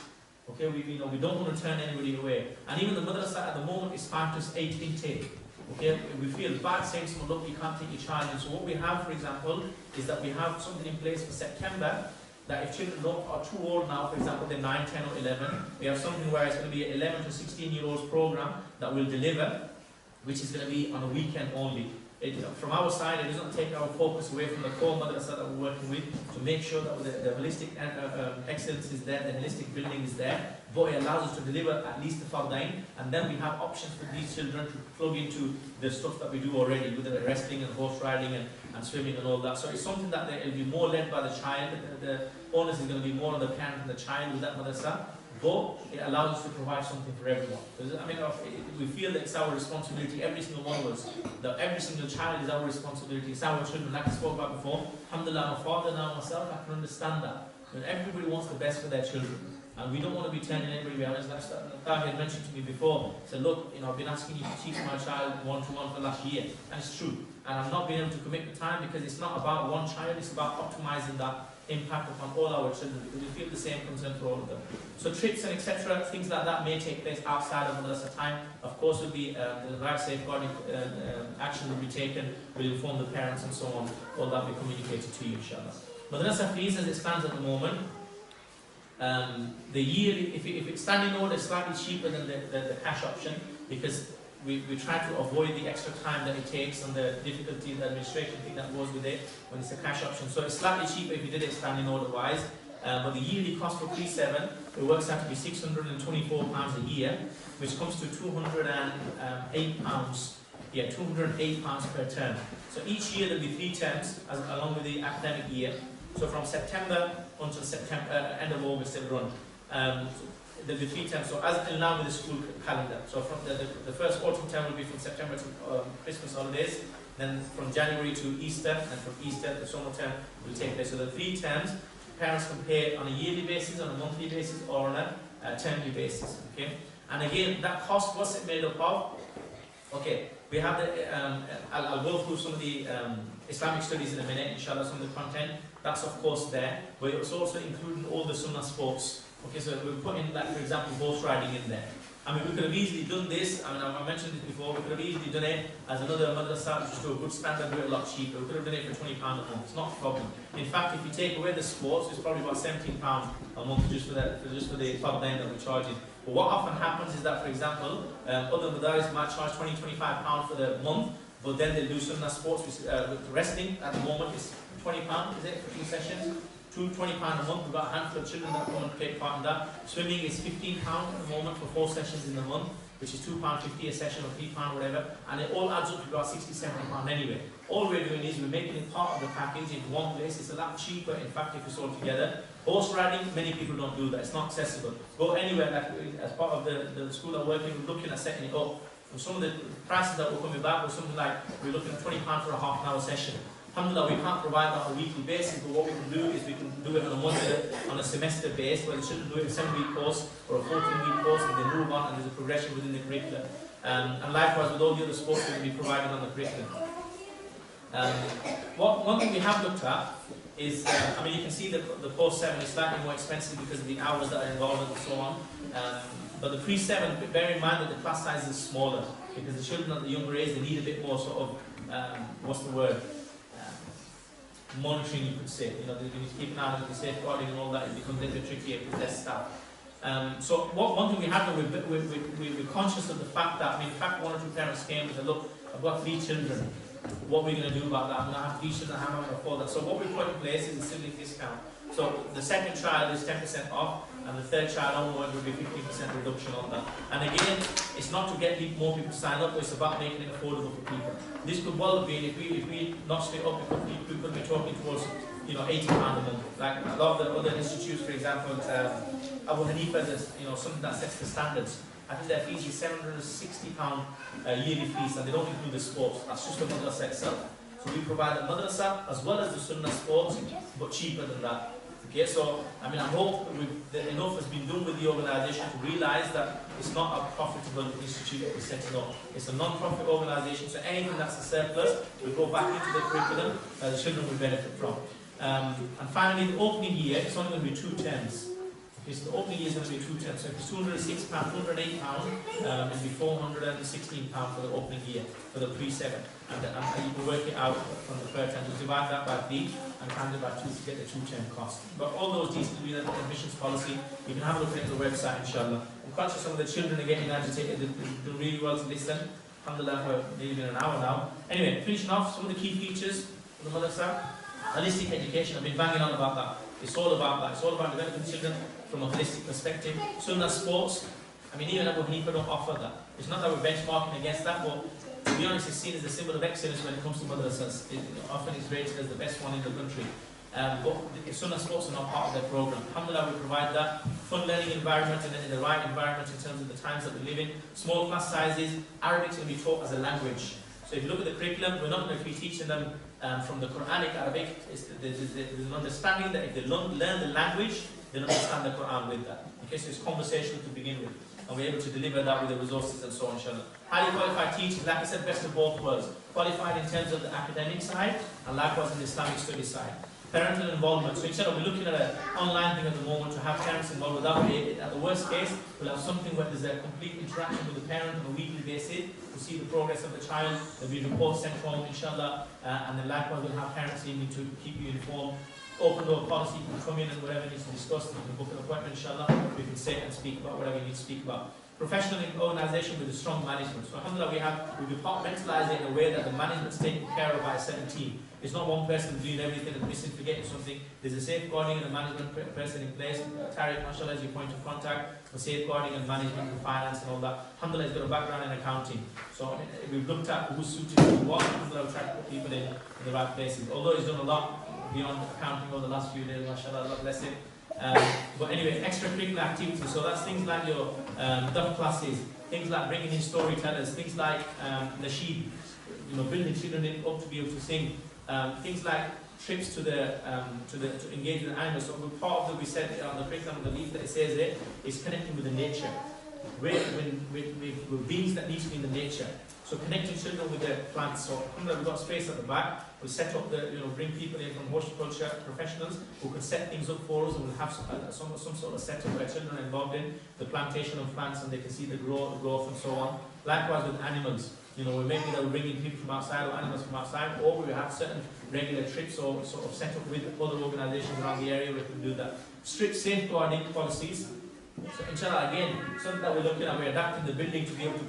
Okay, we don't want to turn anybody away. And even the madrasa at the moment is 5 to 8 intake. Okay, we feel bad saying to someone, look, you can't take your child in. So what we have, for example, is that we have something in place for September, that if children are too old now, for example, they're 9, 10 or 11, we have something where it's going to be an 11 to 16-year-olds program that will deliver, which is going to be on a weekend only. From our side, it doesn't take our focus away from the core madrasa that we're working with to make sure that the holistic excellence is there, the holistic building is there, but it allows us to deliver at least the fardain, and then we have options for these children to plug into the stuff that we do already, with the wrestling and horse riding and swimming and all that. So it's something that it will be more led by the child. The onus is going to be more on the parent and the child with that madrasa. But it allows us to provide something for everyone. I mean, we feel that it's our responsibility, every single one of us, that every single child is our responsibility, it's our children, like I spoke about before. Alhamdulillah, my father now, myself, I can understand that. When everybody wants the best for their children, and we don't want to be turning anybody around. Like Tahi had mentioned to me before, he said, look, I've been asking you to teach my child one-to-one for the last year, and it's true. And I've not been able to commit the time because it's not about one child, it's about optimizing that impact upon all our children, because we feel the same concern for all of them. So trips and etc., things like that may take place outside of madrasa time. Of course, will be the right safeguarding action will be taken. We'll inform the parents and so on. All that will be communicated to you, inshallah. Madrasa fees, as it stands at the moment, the yearly, if it's standing order, is slightly cheaper than the cash option, because we try to avoid the extra time that it takes and the difficulty, the administration thing that goes with it when it's a cash option. So it's slightly cheaper if you did it standing order wise, but the yearly cost for Pre-7, it works out to be £624 a year, which comes to £208. Yeah, £208 per term. So each year there'll be 3 terms along with the academic year. So from September until September, end of August it'll run. There'll be 3 terms, so as in now with the school calendar. So from the first autumn term will be from September to Christmas holidays, then from January to Easter, and from Easter the summer term will take place. So the 3 terms, parents can pay on a yearly basis, on a monthly basis, or on a termly basis. Okay, and again, that cost, what's it made up of? Okay, we have the, I'll go through some of the Islamic studies in a minute, inshallah, some of the content. That's of course there, but it's also including all the sunnah sports. Okay, so we're putting, like, for example, horse riding in there. I mean, we could have easily done this. I mean, I mentioned this before. We could have easily done it as another madrasa, just to a good standard, do it a lot cheaper. We could have done it for £20 a month. It's not a problem. In fact, if you take away the sports, it's probably about £17 a month just for the fardain that we're charging. But what often happens is that, for example, other madaris might charge £20–25 for the month, but then they do sunnah sports, which, with wrestling at the moment is £20, is it, for 2 sessions? £20 a month. We've got a handful of children that come and take part in that. Swimming is £15 at the moment for 4 sessions in the month, which is £2.50 a session or £3, whatever, and it all adds up to about £60–70 anyway. All we're doing is we're making it part of the package in one place. It's a lot cheaper, in fact, if it's all together. Horse riding, many people don't do that. It's not accessible. Go anywhere, like as part of the school I'm working, we're looking at setting it up. And some of the prices that we're coming back with something like, we're looking at £20 for a half-an-hour session. Alhamdulillah, we can't provide that on a weekly basis, but what we can do is we can do it on a semester base, where the children do it a 7-week course or a 14-week course, and they move on, and there's a progression within the curriculum. And likewise with all the other sports we will be provided on the curriculum. One thing we have looked at is, I mean, you can see the post-7 is slightly more expensive because of the hours that are involved and so on. But the pre-7, bear in mind that the class size is smaller, because the children at the younger age, they need a bit more sort of, what's the word? Monitoring, you could say. You know, they need to keep an eye on the safeguarding and all that. It becomes a little bit trickier with less staff. So one thing we have done, we're conscious of the fact that, I mean, in fact, 1 or 2 parents came and said, look, I've got 3 children. What are we going to do about that? I'm going to have 3 children, how am I going to afford that? So what we put in place is a sibling discount. So the second child is 10% off, and the third child onward will be 15% reduction on that. And again, it's not to get more people to sign up, but it's about making it affordable for people. This could well be, if we notched it up, we could be talking towards, you know, £80 a month. Like a lot of the other institutes, for example, Abu Hanifa is, you know, something that sets the standards. I think their fees is £760 yearly fees, and they don't include the sports. That's just the madrasa itself. So we provide the madrasa as well as the sunnah sports, but cheaper than that. Okay, so I mean, I hope that enough has been done with the organisation to realise that it's not a profitable institute that we're setting up. It's a non-profit organisation, so anything that's a surplus will go back into the curriculum that the children will benefit from. And finally, the opening year, it's only going to be 2 terms. Okay, so the opening year is going to be 2 terms. So if it's £206, £208, it'll be £416 for the opening year, for the pre-7. And you can work it out from the first time. You divide that by 3 and times it by 2 to get the 2-term cost. But all those details will be in the admissions policy. You can have a look at the website, inshallah. I'm conscious some of the children are getting agitated. They're doing really well to listen. Alhamdulillah, for nearly been an hour now. Anyway, finishing off, some of the key features of the madrasa. Holistic education, I've been banging on about that. It's all about that. It's all about developing children from a holistic perspective. Sunnah sports, I mean, even Abu Hanifa don't offer that. It's not that we're benchmarking against that, but to be honest, it's seen as a symbol of excellence when it comes to madrasas. Often it's rated as the best one in the country. But Sunnah sports are not part of their program. Alhamdulillah, we provide that. Fun learning environment and in the right environment in terms of the times that we live in. Small class sizes. Arabic's going to be taught as a language. So if you look at the curriculum, we're not going to be teaching them from the Quranic Arabic. There's an understanding that if they learn the language, they'll understand the Quran with that. Okay, so it's conversational to begin with. And we're able to deliver that with the resources and so on, inshallah. Highly qualified teachers, like I said, best of both worlds. Qualified in terms of the academic side, and likewise in the Islamic studies side. Parental involvement. So inshallah, we're looking at an online thing at the moment to have parents involved with that. At the worst case, we'll have something where there's a complete interaction with the parent on a weekly basis to see the progress of the child. There'll be reports sent home, inshallah, and then likewise we'll have parents in to keep you informed. Open door policy, you can come in and whatever needs to be discussed, you can book an appointment, inshallah. We can sit and speak about whatever you need to speak about. Professional organisation with a strong management. So alhamdulillah, we departmentalise it in a way that the management is taken care of by a certain team. It's not one person doing everything and missing, forgetting something. There's a safeguarding and a management person in place. Tariq, mashallah, is your point of contact for safeguarding and management and finance and all that. Alhamdulillah, he's got a background in accounting. So we've looked at who's suited to what. Alhamdulillah, we've tried to put people in the right places. Although he's done a lot beyond accounting over the last few days, mashallah, Allah bless him. But anyway, extracurricular activities. So that's things like your duff classes, things like bringing in storytellers, things like nasheed, building children up to be able to sing. Things like trips to engage with the animals. So part of the, we said on the curriculum of the leaf that it says there is connecting with the nature. We're beings that need to be in the nature. So connecting children with their plants. So we've got space at the back. We'll set up bring people in from horticulture professionals who can set things up for us, and we'll have some sort of setup where children are involved in the plantation of plants and they can see the growth and so on. Likewise with animals. We're maybe that we're bringing people from outside or animals from outside, or we have certain regular trips or sort of set up with other organisations around the area where we can do that. Strict safeguarding policies. So inshallah, again, something that we're looking at, we're adapting the building to be able to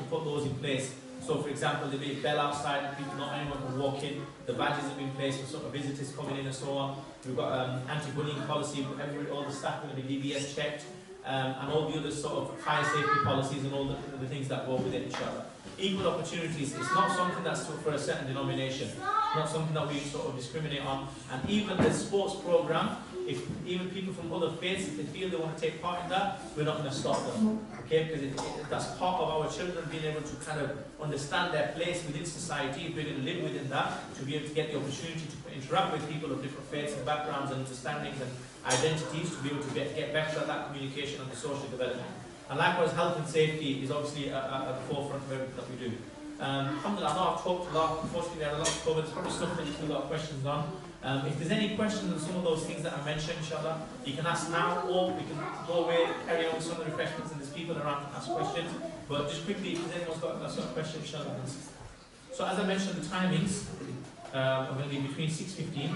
put those in place. So for example, there'll be a bell outside, not anyone can walk in. The badges have been placed for sort of visitors coming in and so on. We've got anti-bullying policy, all the staff are going to be DBS checked, and all the other sort of fire safety policies and all the things that go with it, inshallah. Equal opportunities, it's not something that's for a certain denomination, not something that we sort of discriminate on. And even the sports program, if even people from other faiths, if they feel they want to take part in that, we're not going to stop them. Okay, because that's part of our children being able to kind of understand their place within society, if we're going to live within that, to be able to get the opportunity to interact with people of different faiths and backgrounds and understandings and identities, to be able to get better at that communication and the social development. And likewise, health and safety is obviously at the forefront of everything that we do. Alhamdulillah, I know I've talked a lot, unfortunately we had a lot to cover, there's probably stuff that you still got questions on. If there's any questions on some of those things that I mentioned, inshallah, you can ask now, or we can go away, carry on with some of the refreshments, and there's people around to ask questions. But just quickly, if anyone's got that sort of question, inshallah. So as I mentioned, the timings are going to be between 6:15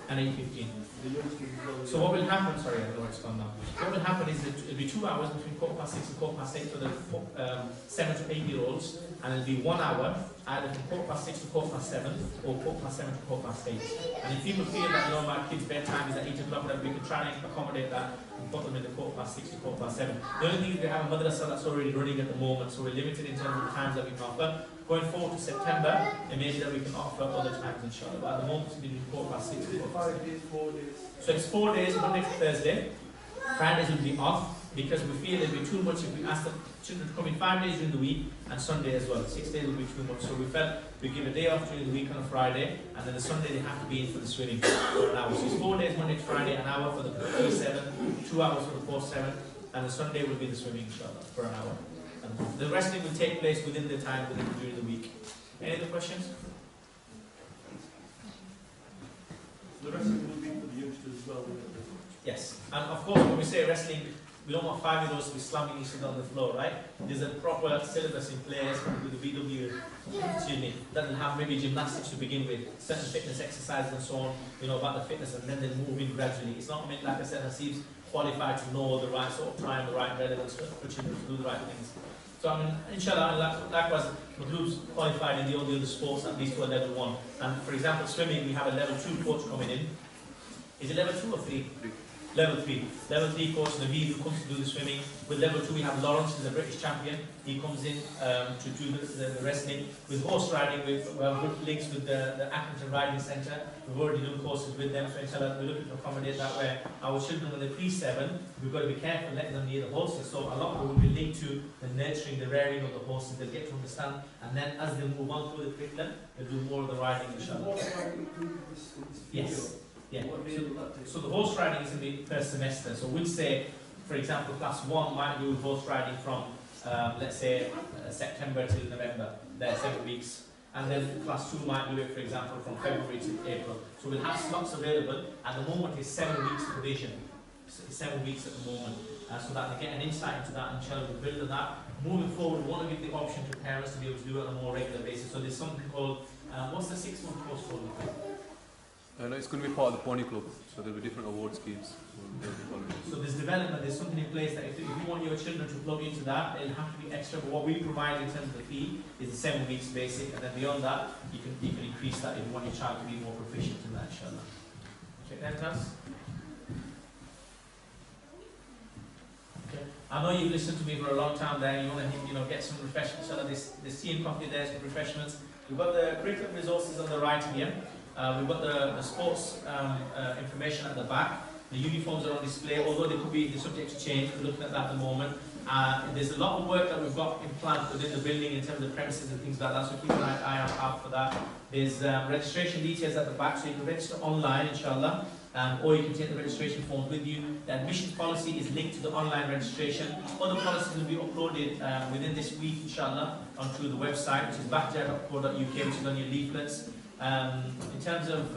and 8:15. So what will happen, sorry, I don't know where it's gone now. What will happen is that it'll be 2 hours between 6:15 and 8:15 for the 7 to 8 year olds, and it'll be 1 hour either from 6:15 to 7:15 or 7:15 to 8:15. And if people feel that my kid's bedtime is at 8 o'clock, then we can try and accommodate that and put them in the 6:15 to 7:15. The only thing is we have a madrasa that's already running at the moment, so we're limited in terms of the times that we can offer. Going forward to September, it may be that we can offer other times, inshallah. But at the moment, it's been 6:15 to 7:15. So it's 4 days, Monday to Thursday. Fridays will be off because we feel it'll be too much if we ask the children to come in 5 days during the week and Sunday as well. 6 days will be too much. So we felt we'd give a day off during the week on a Friday, and then the Sunday they have to be in for the swimming for an hour. So it's 4 days, Monday to Friday, an hour for the pre-7, 2 hours for the post-7, and the Sunday will be the swimming, inshallah, for an hour. And the resting will take place within the time during the week. Any other questions? The wrestling will be for the youngsters as well, won't it? Yes, and of course when we say wrestling, we don't want 5-year-olds to be slamming each other on the floor, right? There's a proper syllabus in place with the BW, that will have maybe gymnastics to begin with, certain fitness exercises and so on, you know, about the fitness, and then they move in gradually. It's not meant, like I said, Hasib's qualified to know the right sort of time, the right relevance for children to do the right things. So I mean, inshallah, likewise, the groups qualified in all the other sports, at least to a level 1. And for example, swimming, we have a level 2 coach coming in. Is it level 2 or 3? Level 3. Level 3 coach Naveed, who comes to do the swimming. With level 2 we have Lawrence, who's a British champion. He comes in to do the wrestling. With horse riding, we have good links with the Accrington Riding Centre. We've already done courses with them, so inshallah we're looking to accommodate that, where our children, when they're pre-7, we've got to be careful letting them near the horses. So a lot of it will be linked to the nurturing, the rearing of the horses. They'll get to understand, and then as they move on through the curriculum, they'll do more of the riding, inshallah. Yes. Yeah. So the horse riding is in the first semester. So we'll say, for example, class 1 might do horse riding from, let's say, September till November. They're 7 weeks. And then class 2 might do it, for example, from February to April. So we'll have slots available. At the moment, it's 7 weeks provision. So it's 7 weeks at the moment. So that they get an insight into that, and child will build on that. Moving forward, we want to give the option to parents to be able to do it on a more regular basis. So there's something called, what's the 6-month course called? No, it's going to be part of the pony club, so there'll be different award schemes. So there's development, there's something in place that if you want your children to plug into that, it'll have to be extra. But what we provide in terms of the fee is the 7 weeks basic, and then beyond that, you can increase that if you want your child to be more proficient in that, inshallah. Check that out. Okay. I know you've listened to me for a long time there, and you want to get some refreshments. Inshallah, there's tea and coffee there, some refreshments. We've got the curriculum resources on the right here. We've got the sports information at the back. The uniforms are on display, although they could be subject to change. We're looking at that at the moment. There's a lot of work that we've got in plan within the building in terms of premises and things like that, so keep an eye out for that. There's registration details at the back, so you can register online, inshallah, or you can take the registration forms with you. The admissions policy is linked to the online registration. Other policies will be uploaded within this week, inshallah, onto the website, which is backjar.co.uk, which is on your leaflets. In terms of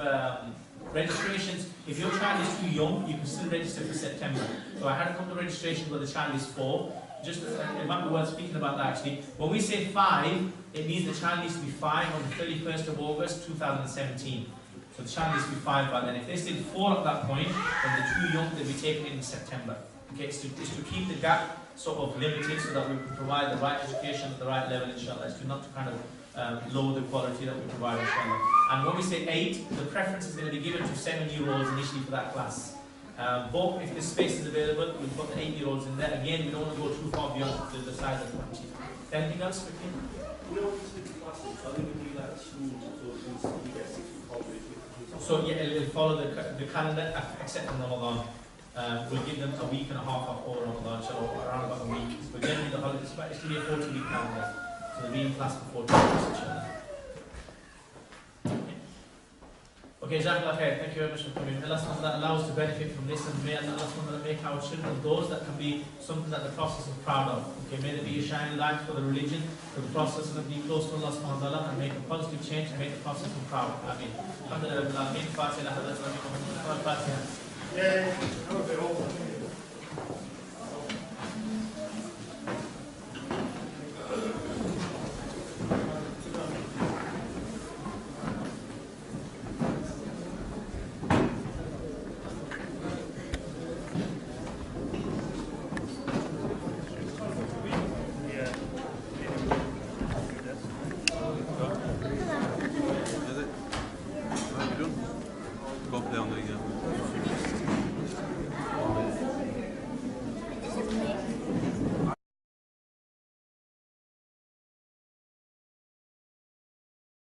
registrations, if your child is too young, you can still register for September. So I had a couple of registrations where the child is 4. Just it might be worth speaking about that actually. When we say 5, it means the child needs to be 5 on the 31st of August 2017. So the child needs to be 5 by then. If they're still 4 at that point, then they're too young, they'll be taken in September. Okay, it's to keep the gap sort of limited so that we can provide the right education at the right level, inshallah. It's not to kind of lower the quality that we provide, inshallah. And when we say 8, the preference is going to be given to 7-year-olds initially for that class. But if the space is available, we've got the 8-year-olds in there. Again, we don't want to go too far beyond the size of the country. Anything else, Vicky? So yeah, it'll follow the calendar except in Ramadan. We'll give them a week and a half off over Ramadan, so around about a week. But generally the holidays, it's going to be a 40-week calendar. So they'll be in class for 40 weeks, inshallah. Okay, Jazakallah khair. Thank you very much for coming. Allah subhanahu wa ta'ala allows us to benefit from this, and may Allah subhanahu wa ta'ala make our children those that can be something that the Prophet is proud of. Okay, may they be a shining light for the religion, for the process of being close to Allah subhanahu wa ta'ala, and make a positive change and make the Prophet proud. Ameen. Alhamdulillah, Fatiha,